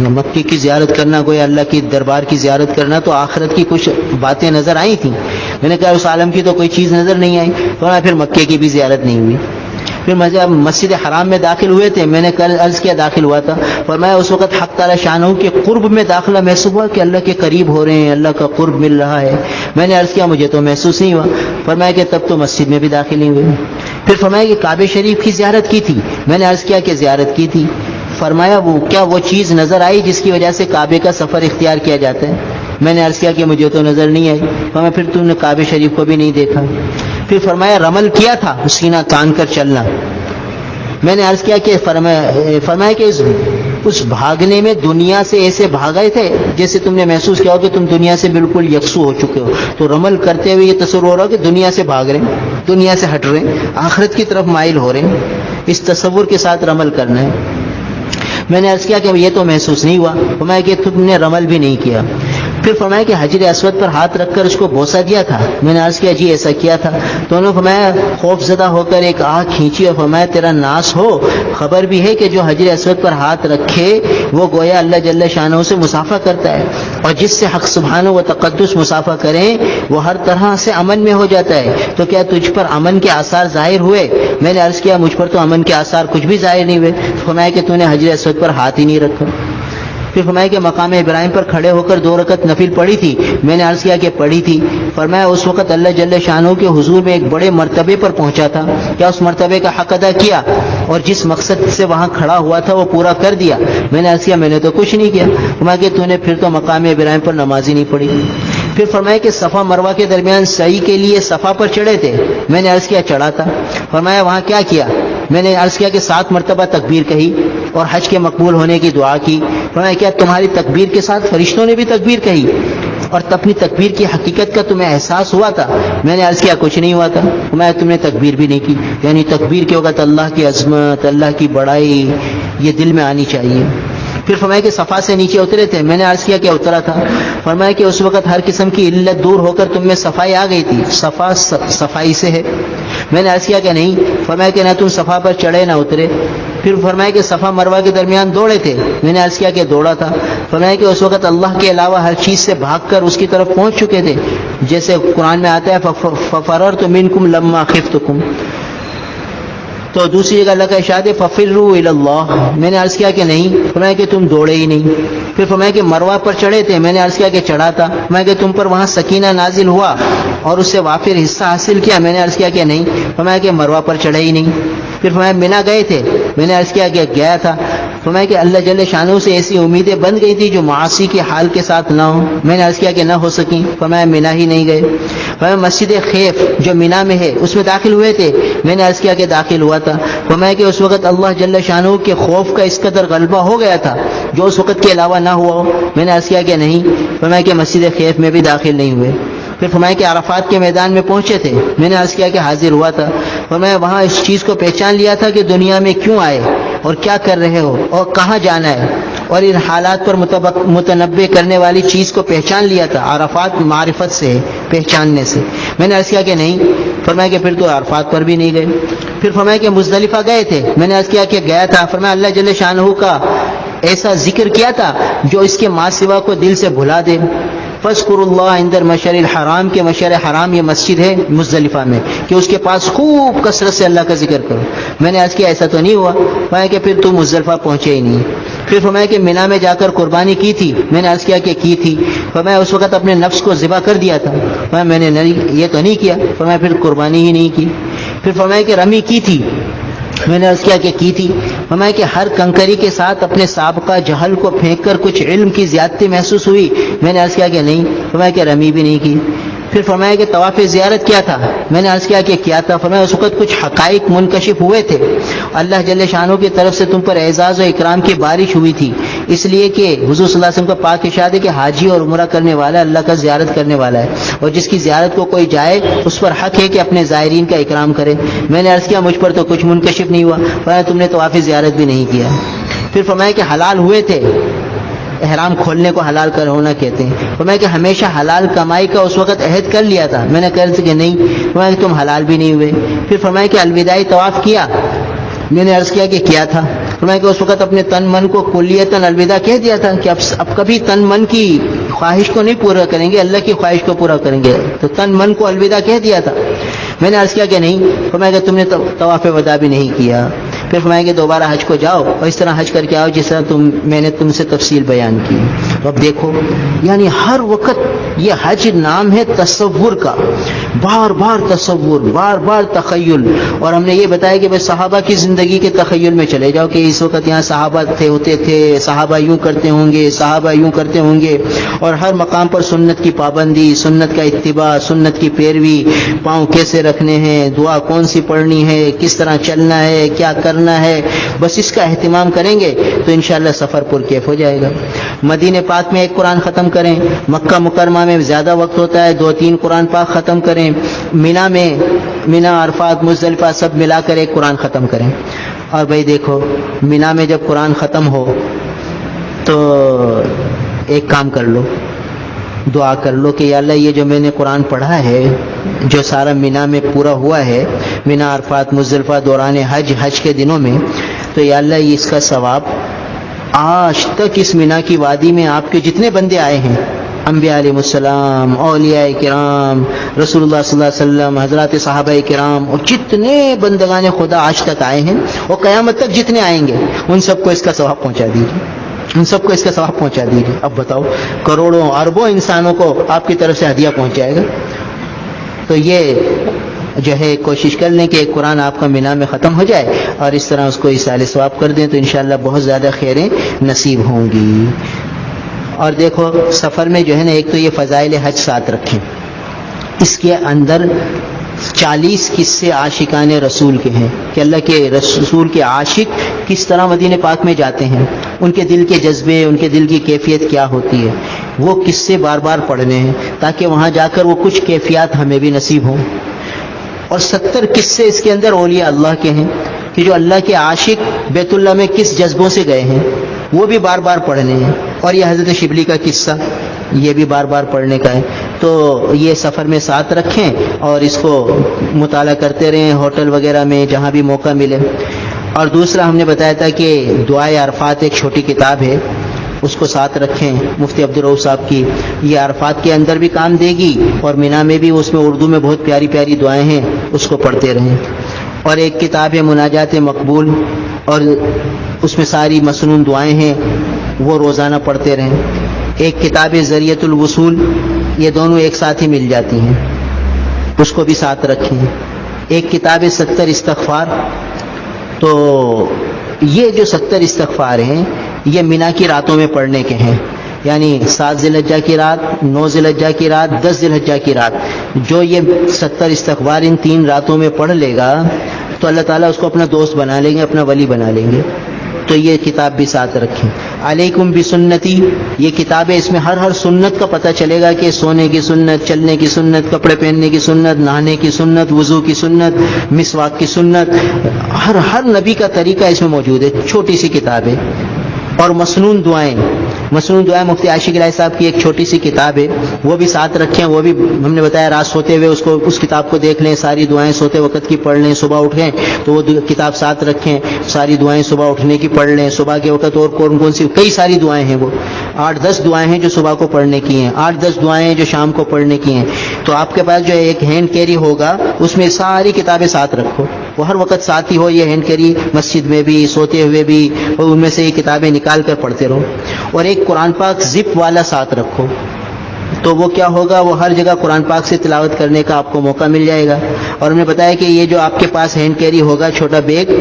مکے کی زیارت کرنا، کوئی اللہ کی دربار کی زیارت کرنا، تو آخرت کی کچھ باتیں نظر آئی تھیں. میں نے کہا اس عالم کی تو کوئی چیز نظر نہیں آئی. فرمایا پھر مکے کی بھی زیارت نہیں ہوئی. پھر مسجد حرام میں داخل ہوئے تھے. میں نے کل عرض کیا داخل ہوا تھا. فرمایا اس وقت حق تعالی شانہ کے قرب میں داخلہ محسوس ہوا کہ اللہ کے قریب ہو رہے ہیں، اللہ کا قرب مل رہا ہے. میں نے عرض کیا مجھے تو محسوس نہیں ہوا. فرمایا کہ تب تو مسجد میں بھی داخل نہیں ہوئے. پھر فرمایا کہ کعبہ شریف کی زیارت کی تھی. میں نے عرض کیا کہ زیارت کی تھی. فرمایا کیا وہ چیز نظر آئی جس کی وجہ سے کعبے کا سفر اختیار کیا جاتا ہے؟ میں نے عرض کیا کہ مجھے تو نظر نہیں آئی. فرمایا پھر تم نے کعبے شریف کو بھی نہیں دیکھا. پھر فرمایا رمل کیا تھا سینہ تان کر چلنا. میں نے عرض کیا کہ فرمایا کہ اس بھاگنے میں دنیا سے ایسے بھاگے تھے جیسے تم نے محسوس کیا ہو کہ تم دنیا سے بالکل یکسو ہو چکے ہو. تو رمل کرتے ہوئے یہ تصور ہو رہا کہ دنیا سے بھاگ رہے ہیں, دنیا سے ہٹ رہے ہیں, آخرت کی طرف مائل ہو رہے ہیں. اس تصور کے ساتھ رمل کرنا ہے. میں نے عرض کیا کہ یہ تو محسوس نہیں ہوا. فرمایا کہ تم نے رمل بھی نہیں کیا. پھر فرمایا کہ حجر اسود پر ہاتھ رکھ کر اس کو بوسہ دیا تھا. میں نے عرض کیا جی ایسا کیا تھا. تو انہوں نے فرمایا خوف زدہ ہو کر ایک آنکھ کھینچی اور فرمایا تیرا ناس ہو, خبر بھی ہے کہ جو حجر اسود پر ہاتھ رکھے وہ گویا اللہ جل شانہ سے مسافہ کرتا ہے, اور جس سے حق سبحانہ و تقدس مسافہ کریں وہ ہر طرح سے امن میں ہو جاتا ہے. تو کیا تجھ پر امن کے آثار ظاہر ہوئے؟ میں نے عرض کیا مجھ پر تو امن کے آثار کچھ بھی ظاہر نہیں ہوئے. فرمایا کہ تو نے حجر اسود پر ہاتھ ہی نہیں رکھا. پھر فرمایا کہ مقام ابراہیم پر کھڑے ہو کر 2 رکعت نفل پڑھی تھی. میں نے عرض کیا کہ پڑھی تھی. فرمایا اس وقت اللہ جل شانہ کے حضور میں ایک بڑے مرتبے پر پہنچا تھا, کیا اس مرتبے کا حق ادا کیا اور جس مقصد سے وہاں کھڑا ہوا تھا وہ پورا کر دیا؟ میں نے عرض کیا میں نے تو کچھ نہیں کیا. فرمایا کہ تو نے پھر تو مقام ابراہیم پر نماز ہی نہیں پڑھی. پھر فرمایا کہ صفا مروہ کے درمیان سعی کے لیے صفا پر چڑھے تھے. میں نے عرض کیا چڑھا تھا. فرمایا وہاں کیا کیا؟ میں نے عرض کیا کہ 7 مرتبہ تکبیر کہی اور حج کے مقبول ہونے کی دعا کی. فرمایا کیا تمہاری تکبیر کے ساتھ فرشتوں نے بھی تکبیر کہی اور اپنی تکبیر کی حقیقت کا تمہیں احساس ہوا تھا؟ میں نے عرض کیا کچھ نہیں ہوا تھا. فرمایا تم نے تکبیر بھی نہیں کی. یعنی تکبیر کے وقت اللہ کی عظمت, اللہ کی بڑائی یہ دل میں آنی چاہیے. پھر فرمایا کہ صفا سے نیچے اترے تھے. میں نے عرض کیا کہ اترا تھا. فرمایا کہ اس وقت ہر قسم کی علت دور ہو کر تم میں صفائی آ گئی تھی. صفا صفائی سے ہے. میں نے عرض کیا کہ نہیں. فرمایا کہ نہ تم صفا پر چڑھے نہ اترے. پھر فرمایا کہ صفا مروہ کے درمیان دوڑے تھے. میں نے عرض کیا کہ دوڑا تھا. فرمایا کہ اس وقت اللہ کے علاوہ ہر چیز سے بھاگ کر اس کی طرف پہنچ چکے تھے, جیسے قرآن میں آتا ہے ففررت منکم لما خفتکم. تو دوسری جگہ اللہ کا ارشاد ہے ففروا الی اللہ. میں نے عرض کیا کہ نہیں. فرمایا کہ تم دوڑے ہی نہیں. پھر فرمایا کہ مروہ پر چڑھے تھے. میں نے عرض کیا کہ چڑھا تھا. فرمایا کہ تم پر وہاں سکینہ نازل ہوا اور اس سے وافر حصہ حاصل کیا. میں نے عرض کیا کہ نہیں. فرمایا کہ مروہ پر چڑھے ہی نہیں. پھر فرمایا مینا گئے تھے. میں نے عرض کیا کہ گیا تھا. فرمایا کہ اللہ جل شانہ سے ایسی امیدیں بن گئی تھی جو معاصی کے حال کے ساتھ نہ ہو. میں نے عرض کیا کہ نہ ہو سکیں. فرمایا مینا ہی نہیں گئے. فرمایا مسجد خیف جو مینا میں ہے اس میں داخل ہوئے تھے. میں نے عرض کیا کہ داخل ہوا تھا. فرمایا کہ اس وقت اللہ جل شانہ کے خوف کا اس قدر غلبہ ہو گیا تھا جو اس وقت کے علاوہ نہ ہوا ہو. میں نے عرض کیا کہ نہیں. فرمایا کہ مسجد خیف میں بھی داخل نہیں ہوئے. پھر فرمایا کہ عرفات کے میدان میں پہنچے تھے. میں نے عرض کیا کہ حاضر ہوا تھا. فرمایا وہاں اس چیز کو پہچان لیا تھا کہ دنیا میں کیوں آئے اور کیا کر رہے ہو اور کہاں جانا ہے, اور ان حالات پر متنبع کرنے والی چیز کو پہچان لیا تھا. عرفات معرفت سے ہے, پہچاننے سے. میں نے عرض کیا کہ نہیں. فرمایا کہ پھر تو عرفات پر بھی نہیں گئے. پھر فرمایا کہ مزدلفہ گئے تھے. میں نے عرض کیا کہ گیا تھا. فرمایا اللہ جل شانہ کا ایسا ذکر کیا تھا جو اس کے ماں سوا کو دل سے بھلا دے. فَاذْكُرُوا اللَّهَ عِنْدَ الْمَشْعَرِ الْحَرَامِ کے مشعر حرام یہ مسجد ہے مزدلفہ میں, کہ اس کے پاس خوب کثرت سے اللہ کا ذکر کرو. میں نے عرض کیا ایسا تو نہیں ہوا. فرمایا کہ پھر تم مزدلفہ پہنچے ہی نہیں. پھر فرمایا کہ مینا میں جا کر قربانی کی تھی. میں نے عرض کیا کہ کی تھی. فرمایا اس وقت اپنے نفس کو ذبح کر دیا تھا. فرمایا میں نے یہ تو نہیں کیا. فرمایا پھر قربانی ہی نہیں کی. پھر فرمایا کہ رمی کی تھی. میں نے عرض کیا کہ کی تھی. فرمایا کہ ہر کنکری کے ساتھ اپنے سابقہ جہل کو پھینک کر کچھ علم کی زیادتی محسوس ہوئی. میں نے عرض کیا کہ نہیں. فرمایا کہ رمی بھی نہیں کی. پھر فرمایا کہ طواف زیارت کیا تھا. میں نے عرض کیا کہ کیا تھا. فرمایا اس وقت کچھ حقائق منکشف ہوئے تھے. اللہ جل شانہ کی طرف سے تم پر اعزاز و اکرام کی بارش ہوئی تھی, اس لیے کہ حضور صلی اللہ علیہ وسلم کا پاک ارشاد ہے کہ حاجی اور عمرہ کرنے والا اللہ کا زیارت کرنے والا ہے, اور جس کی زیارت کو کوئی جائے اس پر حق ہے کہ اپنے زائرین کا اکرام کرے. میں نے عرض کیا مجھ پر تو کچھ منکشف نہیں ہوا. فرمایا تم نے طواف زیارت بھی نہیں کیا. پھر فرمایا کہ حلال ہوئے تھے. احرام کھولنے کو حلال کر ہونا کہتے ہیں. فرمایا کہ ہمیشہ حلال کمائی کا اس وقت عہد کر لیا تھا. میں نے کہا کہ نہیں. فرمایا کہ تم حلال بھی نہیں ہوئے. پھر فرمایا کہ الوداعی طواف کیا. میں نے عرض کیا کہ کیا تھا. فرمایا کہ اس وقت اپنے تن من کو کلیتاً الوداع کہہ دیا تھا کہ اب کبھی تن من کی خواہش کو نہیں پورا کریں گے, اللہ کی خواہش کو پورا کریں گے. تو تن من کو الوداع کہہ دیا تھا. میں نے عرض کیا کہ نہیں. فرمایا کہ تم نے طواف وداع بھی نہیں کیا. پھر فرمایا کہ دوبارہ حج کو جاؤ اور اس طرح حج کر کے آؤ جس طرح میں نے تم سے تفصیل بیان کی. تو اب دیکھو یعنی ہر وقت یہ حج نام ہے تصور کا، بار بار تصور، بار بار تخیل. اور ہم نے یہ بتایا کہ بھائی صحابہ کی زندگی کے تخیل میں چلے جاؤ کہ اس وقت یہاں صحابہ ہوتے تھے، صحابہ یوں کرتے ہوں گے، صحابہ یوں کرتے ہوں گے، اور ہر مقام پر سنت کی پابندی، سنت کا اتباع، سنت کی پیروی، پاؤں کیسے رکھنے ہیں، دعا کون سی پڑھنی ہے، کس طرح چلنا ہے، کیا کرنا ہے. بس اس کا اہتمام کریں گے تو انشاءاللہ سفر پرکیف ہو جائے گا. مدینہ پاک میں ایک قرآن ختم کریں، مکہ مکرمہ میں زیادہ وقت ہوتا ہے 2-3 قرآن پاک ختم کریں، مینا عرفات مزدلفہ سب ملا کر ایک قرآن ختم کریں. اور بھائی دیکھو مینا میں جب قرآن ختم ہو تو ایک کام کر لو، دعا کر لو کہ یا اللہ یہ جو میں نے قرآن پڑھا ہے، جو سارا مینا میں پورا ہوا ہے، مینا عرفات مزدلفہ دوران حج کے دنوں میں، تو یا اللہ یہ اس کا ثواب آج تک اس مینا کی وادی میں آپ کے جتنے بندے آئے ہیں، انبیاء علیہ السلام، اولیاء کرام، رسول اللہ صلی اللہ علیہ وسلم، حضرات صحابہ کرام، اور جتنے بندگان خدا آج تک آئے ہیں اور قیامت تک جتنے آئیں گے ان سب کو اس کا ثواب پہنچا دیجیے، ان سب کو اس کا ثواب پہنچا دیجیے. اب بتاؤ کروڑوں اربوں انسانوں کو آپ کی طرف سے ہدیہ پہنچ جائے گا. تو یہ جو ہے کوشش کر لیں کہ ایک قرآن آپ کا مینا میں ختم ہو جائے اور اس طرح اس کو ایصال ثواب کر دیں تو انشاءاللہ بہت زیادہ خیریں نصیب ہوں گی. اور دیکھو سفر میں جو ہے نا ایک تو یہ فضائل حج ساتھ رکھیں، اس کے اندر 40 قصے عاشقان رسول کے ہیں کہ اللہ کے رسول کے عاشق کس طرح مدینہ پاک میں جاتے ہیں، ان کے دل کے جذبے، ان کے دل کی کیفیت کیا ہوتی ہے، وہ قصے بار بار پڑھنے ہیں تاکہ وہاں جا کر وہ کچھ کیفیات ہمیں بھی نصیب ہوں. اور 70 قصے اس کے اندر اولیاء اللہ کے ہیں کہ جو اللہ کے عاشق بیت اللہ میں کس جذبوں سے گئے ہیں، وہ بھی بار بار پڑھنے ہیں. اور یہ حضرت شبلی کا قصہ یہ بھی بار بار پڑھنے کا ہے. تو یہ سفر میں ساتھ رکھیں اور اس کو مطالعہ کرتے رہیں ہوٹل وغیرہ میں جہاں بھی موقع ملے. اور دوسرا ہم نے بتایا تھا کہ دعائے عرفات ایک چھوٹی کتاب ہے، اس کو ساتھ رکھیں، مفتی عبدالرؤف صاحب کی. یہ عرفات کے اندر بھی کام دے گی اور مینا میں بھی، اس میں اردو میں بہت پیاری پیاری دعائیں ہیں، اس کو پڑھتے رہیں. اور ایک کتاب ہے مناجات مقبول، اور اس میں ساری مسنون دعائیں ہیں، وہ روزانہ پڑھتے رہیں. ایک کتاب ہے ذریعۃ الوصول، یہ دونوں ایک ساتھ ہی مل جاتی ہیں، اس کو بھی ساتھ رکھیں. ایک کتاب ہے 70 استغفار، تو یہ جو 70 استغفار ہیں یہ مینا کی راتوں میں پڑھنے کے ہیں، یعنی 7 ذی الحجہ کی رات، 9 ذی الحجہ کی رات، 10 ذی الحجہ کی رات. جو یہ 70 استغفار ان 3 راتوں میں پڑھ لے گا تو اللہ تعالیٰ اس کو اپنا دوست بنا لیں گے، اپنا ولی بنا لیں گے. تو یہ کتاب بھی ساتھ رکھیں. علیکم بسنتی، یہ کتاب ہے، اس میں ہر سنت کا پتہ چلے گا کہ سونے کی سنت، چلنے کی سنت، کپڑے پہننے کی سنت، نہانے کی سنت، وضو کی سنت، مسواک کی سنت، ہر نبی کا طریقہ اس میں موجود ہے. چھوٹی سی کتاب ہے. اور مسنون دعائیں مفتی عاشق الہی صاحب کی ایک چھوٹی سی کتاب ہے، وہ بھی ساتھ رکھیں. وہ بھی ہم نے بتایا رات سوتے ہوئے اس کتاب کو دیکھ لیں، ساری دعائیں سوتے وقت کی پڑھ لیں. صبح اٹھیں تو وہ کتاب ساتھ رکھیں، ساری دعائیں صبح اٹھنے کی پڑھ لیں. صبح کے وقت اور کون سی کئی ساری دعائیں ہیں، وہ 8-10 دعائیں ہیں جو صبح کو پڑھنے کی ہیں، 8-10 دعائیں ہیں جو شام کو پڑھنے کی ہیں. تو آپ کے پاس جو ایک ہینڈ کیری ہوگا اس میں ساری کتابیں ساتھ رکھو، وہ ہر وقت ساتھ ہی ہو. یہ ہینڈ کیری مسجد میں بھی، سوتے ہوئے بھی، اور ان میں سے یہ کتابیں نکال کر پڑھتے رہو. اور ایک قرآن پاک زپ والا ساتھ رکھو، تو وہ کیا ہوگا، وہ ہر جگہ قرآن پاک سے تلاوت کرنے کا آپ کو موقع مل جائے گا. اور ہم نے بتایا کہ یہ جو آپ کے پاس ہینڈ کیری ہوگا چھوٹا بیگ،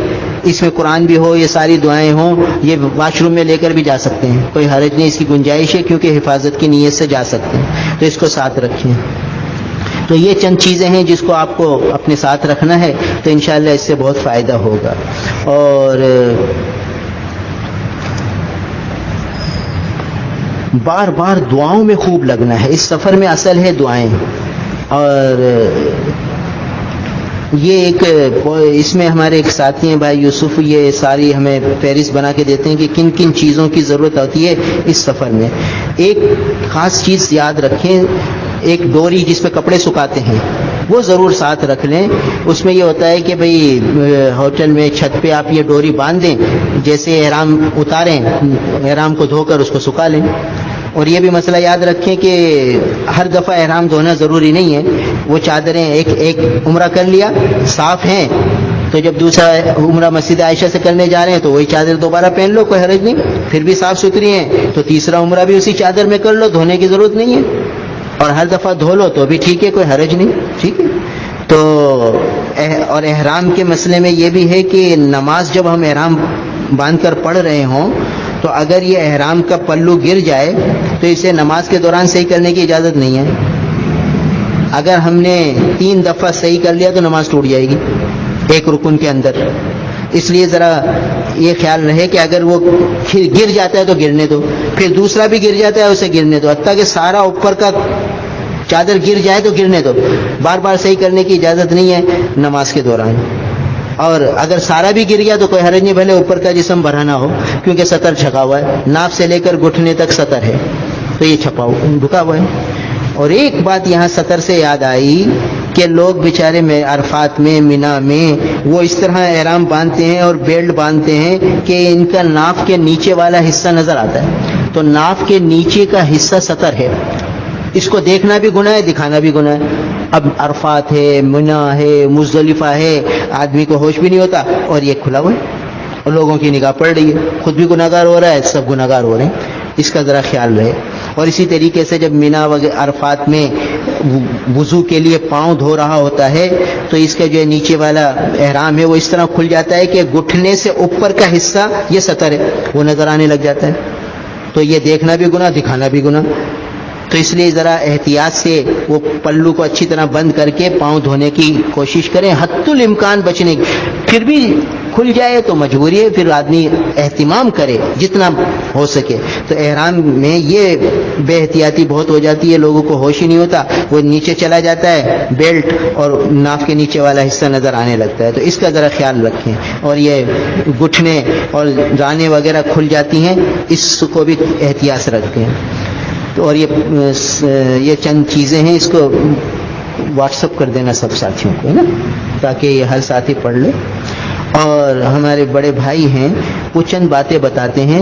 اس میں قرآن بھی ہو، یہ ساری دعائیں ہوں، یہ واش روم میں لے کر بھی جا سکتے ہیں، کوئی حرج نہیں، اس کی گنجائش ہے کیونکہ حفاظت کی نیت سے جا سکتے ہیں. تو اس کو ساتھ رکھیں. تو یہ چند چیزیں ہیں جس کو آپ کو اپنے ساتھ رکھنا ہے، تو انشاءاللہ اس سے بہت فائدہ ہوگا. اور بار بار دعاؤں میں خوب لگنا ہے. اس سفر میں اصل ہے دعائیں. اور یہ ایک اس میں ہمارے ایک ساتھی ہیں بھائی یوسف، یہ ساری ہمیں فہرست بنا کے دیتے ہیں کہ کن کن چیزوں کی ضرورت ہوتی ہے اس سفر میں. ایک خاص چیز یاد رکھیں، ایک ڈوری جس پہ کپڑے سکھاتے ہیں وہ ضرور ساتھ رکھ لیں. اس میں یہ ہوتا ہے کہ بھئی ہوٹل میں چھت پہ آپ یہ ڈوری باندھ دیں، جیسے احرام اتاریں احرام کو دھو کر اس کو سکھا لیں. اور یہ بھی مسئلہ یاد رکھیں کہ ہر دفعہ احرام دھونا ضروری نہیں ہے. وہ چادریں ایک عمرہ کر لیا، صاف ہیں، تو جب دوسرا عمرہ مسجد عائشہ سے کرنے جا رہے ہیں تو وہی چادر دوبارہ پہن لو، کوئی حرج نہیں، پھر بھی صاف ستھری ہیں، تو تیسرا عمرہ بھی اسی چادر میں کر لو، دھونے کی ضرورت نہیں ہے، اور ہر دفعہ دھو لو تو بھی ٹھیک ہے، کوئی حرج نہیں، ٹھیک ہے۔ تو اور احرام کے مسئلے میں یہ بھی ہے کہ نماز جب ہم احرام باندھ کر پڑھ رہے ہوں تو اگر یہ احرام کا پلو گر جائے تو اسے نماز کے دوران صحیح کرنے کی اجازت نہیں ہے۔ اگر ہم نے 3 دفعہ صحیح کر لیا تو نماز ٹوٹ جائے گی ایک رکن کے اندر، اس لیے ذرا یہ خیال رہے کہ اگر وہ گر جاتا ہے تو گرنے دو، پھر دوسرا بھی گر جاتا ہے اسے گرنے دو، حتیٰ کہ سارا اوپر کا چادر گر جائے تو گرنے دو، بار بار صحیح کرنے کی اجازت نہیں ہے نماز کے دوران۔ اور اگر سارا بھی گر گیا تو کوئی حرج نہیں، بھلے اوپر کا جسم بڑھانا ہو، کیونکہ سطر چھپا ہوا ہے، ناف سے لے کر گھٹنے تک سطر ہے تو یہ چھپا ڈھکا ہوا ہے۔ اور ایک بات یہاں سطر سے یاد آئی کہ لوگ بیچارے میں عرفات میں مینا میں وہ اس طرح احرام باندھتے ہیں اور بیلٹ باندھتے ہیں کہ ان کا ناف کے نیچے والا حصہ نظر آتا ہے، تو ناف کے نیچے کا حصہ سطر ہے، اس کو دیکھنا بھی گناہ ہے، دکھانا بھی گناہ ہے۔ اب عرفات ہے، منا ہے، مزدلفہ ہے، آدمی کو ہوش بھی نہیں ہوتا اور یہ کھلا ہوا ہے اور لوگوں کی نگاہ پڑ رہی ہے، خود بھی گناہگار ہو رہا ہے، سب گناہگار ہو رہے ہیں، اس کا ذرا خیال رہے۔ اور اسی طریقے سے جب مینا وغیرہ عرفات میں وضو کے لیے پاؤں دھو رہا ہوتا ہے تو اس کا جو نیچے والا احرام ہے وہ اس طرح کھل جاتا ہے کہ گھٹنے سے اوپر کا حصہ یہ سطر ہے وہ نظر آنے لگ جاتا ہے، تو یہ دیکھنا بھی گناہ، دکھانا بھی گناہ۔ تو اس لیے ذرا احتیاط سے وہ پلو کو اچھی طرح بند کر کے پاؤں دھونے کی کوشش کریں، حتی الامکان بچنے کی۔ پھر بھی کھل جائے تو مجبوری ہے، پھر آدمی اہتمام کرے جتنا ہو سکے۔ تو احرام میں یہ بے احتیاطی بہت ہو جاتی ہے، لوگوں کو ہوش ہی نہیں ہوتا، وہ نیچے چلا جاتا ہے بیلٹ اور ناف کے نیچے والا حصہ نظر آنے لگتا ہے، تو اس کا ذرا خیال رکھیں۔ اور یہ گھٹنے اور رانیں وغیرہ کھل جاتی ہیں، اس کو بھی احتیاط سے رکھتے ہیں۔ اور یہ چند چیزیں ہیں، اس کو واٹس اپ کر دینا سب ساتھیوں کو نا، تاکہ یہ ہر ساتھی پڑھ لے۔ اور ہمارے بڑے بھائی ہیں وہ چند باتیں بتاتے ہیں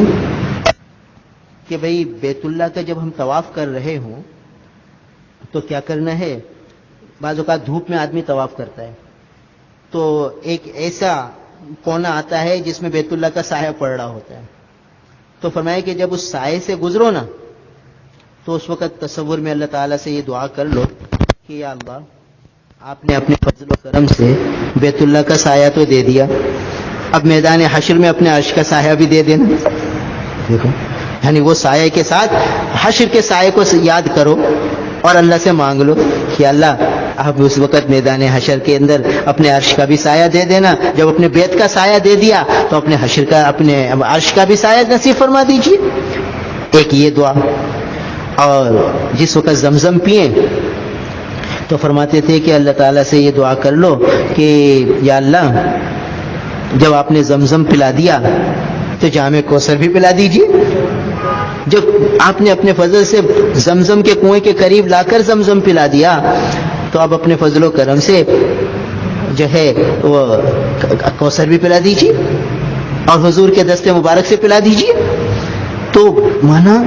کہ بھئی بیت اللہ کا جب ہم طواف کر رہے ہوں تو کیا کرنا ہے۔ بعض اوقات دھوپ میں آدمی طواف کرتا ہے تو ایک ایسا کونا آتا ہے جس میں بیت اللہ کا سایہ پڑ رہا ہوتا ہے، تو فرمایا کہ جب اس سائے سے گزرو نا تو اس وقت تصور میں اللہ تعالیٰ سے یہ دعا کر لو کہ یا اللہ آپ نے اپنے فضل و کرم سے بیت اللہ کا سایہ تو دے دیا، اب میدان حشر میں اپنے عرش کا سایہ بھی دے دینا۔ دیکھو یعنی وہ سایہ کے ساتھ حشر کے سایہ کو یاد کرو اور اللہ سے مانگ لو کہ اللہ آپ اس وقت میدان حشر کے اندر اپنے عرش کا بھی سایہ دے دینا، جب اپنے بیت کا سایہ دے دیا تو اپنے حشر کا اپنے عرش کا بھی سایہ نصیب فرما دیجیے۔ ایک یہ دعا۔ اور جس وقت زمزم پئیں تو فرماتے تھے کہ اللہ تعالیٰ سے یہ دعا کر لو کہ یا اللہ جب آپ نے زمزم پلا دیا تو جام کوثر بھی پلا دیجیے، جب آپ نے اپنے فضل سے زمزم کے کنویں کے قریب لا کر زمزم پلا دیا تو اب اپنے فضل و کرم سے جو ہے وہ کوثر بھی پلا دیجیے اور حضور کے دست مبارک سے پلا دیجیے۔ تو مانا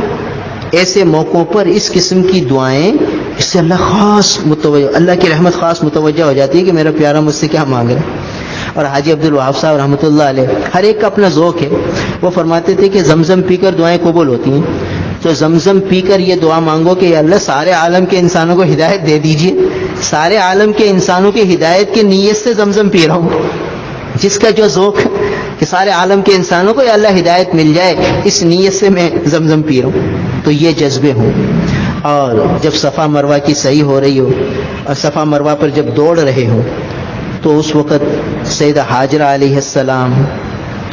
ایسے موقعوں پر اس قسم کی دعائیں، اس سے اللہ خاص متوجہ، اللہ کی رحمت خاص متوجہ ہو جاتی ہے کہ میرا پیارا مجھ سے کیا مانگ رہا ہے۔ اور حاجی عبد الوہاب صاحب رحمۃ اللہ علیہ، ہر ایک کا اپنا ذوق ہے، وہ فرماتے تھے کہ زمزم پی کر دعائیں قبول ہوتی ہیں، تو زمزم پی کر یہ دعا مانگو کہ اللہ سارے عالم کے انسانوں کو ہدایت دے دیجیے، سارے عالم کے انسانوں کی ہدایت کی نیت سے زمزم پی رہا ہوں، جس کا جو ذوق ہے کہ سارے عالم کے انسانوں کو یا اللہ ہدایت مل جائے، اس نیت سے میں زمزم پی رہا ہوں۔ تو یہ جذبے ہوں۔ اور جب صفا مروہ کی صحیح ہو رہی ہو اور صفا مروہ پر جب دوڑ رہے ہو تو اس وقت سیدہ حاجرہ علیہ السلام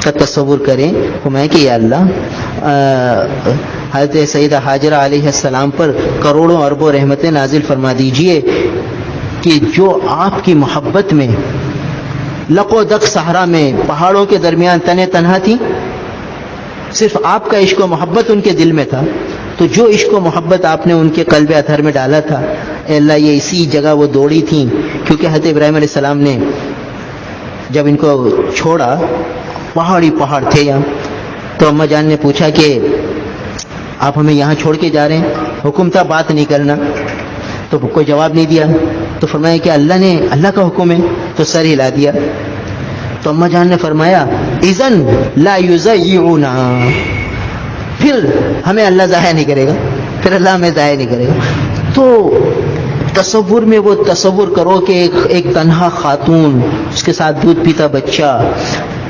کا تصور کریں، فرمائیں کہ یا اللہ حضرت سیدہ حاجرہ علیہ السلام پر کروڑوں اربوں رحمتیں نازل فرما دیجئے کہ جو آپ کی محبت میں لق و دق صحرا میں پہاڑوں کے درمیان تنے تنہا تھی، صرف آپ کا عشق و محبت ان کے دل میں تھا، تو جو عشق و محبت آپ نے ان کے قلب اطہر میں ڈالا تھا، اے اللہ یہ اسی جگہ وہ دوڑی تھیں، کیونکہ حضرت ابراہیم علیہ السلام نے جب ان کو چھوڑا پہاڑی پہاڑ تھے یہاں، تو اماں جان نے پوچھا کہ آپ ہمیں یہاں چھوڑ کے جا رہے ہیں، حکم تھا بات نہیں کرنا، تو کوئی جواب نہیں دیا، تو فرمایا کہ اللہ کا حکم ہے، تو سر ہلا دیا۔ تو اماں جان نے فرمایا اذن لا یضیعنا، پھر ہمیں اللہ ضائع نہیں کرے گا، پھر اللہ ہمیں ضائع نہیں کرے گا۔ تو تصور میں وہ تصور کرو کہ ایک تنہا خاتون، اس کے ساتھ دودھ پیتا بچہ،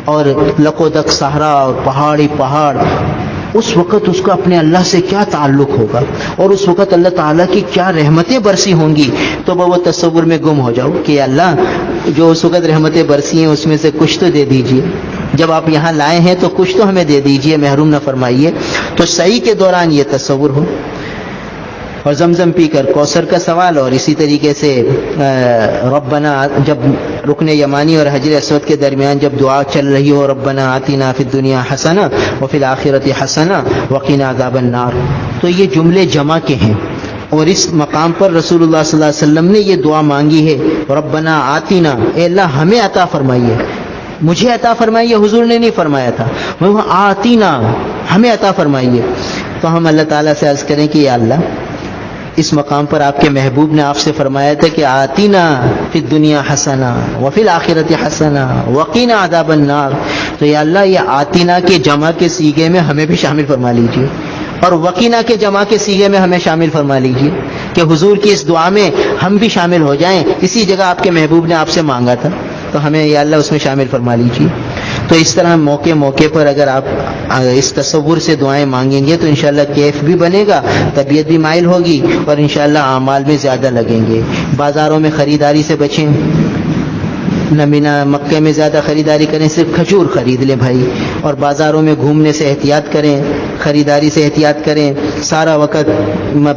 اور لکو دک صحرا اور پہاڑی پہاڑ، اس وقت اس کا اپنے اللہ سے کیا تعلق ہوگا، اور اس وقت اللہ تعالیٰ کی کیا رحمتیں برسی ہوں گی۔ تو وہ تصور میں گم ہو جاؤ کہ اللہ جو اس وقت رحمتیں برسی ہیں اس میں سے کچھ تو دے دیجئے، جب آپ یہاں لائے ہیں تو کچھ تو ہمیں دے دیجئے، محروم نہ فرمائیے۔ تو سعی کے دوران یہ تصور ہو، اور زمزم پی کر کوثر کا سوال، اور اسی طریقے سے ربنا، جب رکن یمانی اور حجر اسود کے درمیان جب دعا چل رہی ہو، ربنا آتنا فی الدنیا حسنہ وفی الآخرۃ حسنہ وقنا عذاب النار، تو یہ جملے جمع کے ہیں، اور اس مقام پر رسول اللہ صلی اللہ علیہ وسلم نے یہ دعا مانگی ہے، ربنا آتنا، اے اللہ ہمیں عطا فرمائیے، مجھے عطا فرمائیے، حضور نے نہیں فرمایا تھا، وہ آتینا، ہمیں عطا فرمائیے۔ تو ہم اللہ تعالیٰ سے عرض کریں کہ یا اللہ، اس مقام پر آپ کے محبوب نے آپ سے فرمایا تھا کہ آتینا فی الدنیا حسنہ وفی الآخرۃ حسنہ وقینا عذاب النار، تو یا اللہ یہ آتینا کے جمع کے صیغے میں ہمیں بھی شامل فرما لیجیے، اور وقینا کے جمع کے صیغے میں ہمیں شامل فرما لیجیے، کہ حضور کی اس دعا میں ہم بھی شامل ہو جائیں، اسی جگہ آپ کے محبوب نے آپ سے مانگا تھا، تو ہمیں یا اللہ اس میں شامل فرما لیجیے۔ تو اس طرح موقع موقع پر اگر آپ اس تصور سے دعائیں مانگیں گے تو انشاءاللہ کیف بھی بنے گا، طبیعت بھی مائل ہوگی، اور انشاءاللہ اعمال میں زیادہ لگیں گے۔ بازاروں میں خریداری سے بچیں، نمینا مکے میں زیادہ خریداری کریں، صرف کھجور خرید لیں بھائی، اور بازاروں میں گھومنے سے احتیاط کریں، خریداری سے احتیاط کریں، سارا وقت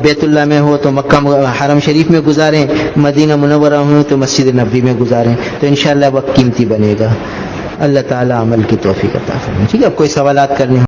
بیت اللہ میں ہو تو مکہ حرم شریف میں گزاریں، مدینہ منورہ ہو تو مسجد نبوی میں گزاریں، تو انشاءاللہ وقت قیمتی بنے گا۔ اللہ تعالی عمل کی توفیق عطا فرمائے۔ ٹھیک ہے، اب کوئی سوالات کرنے ہوں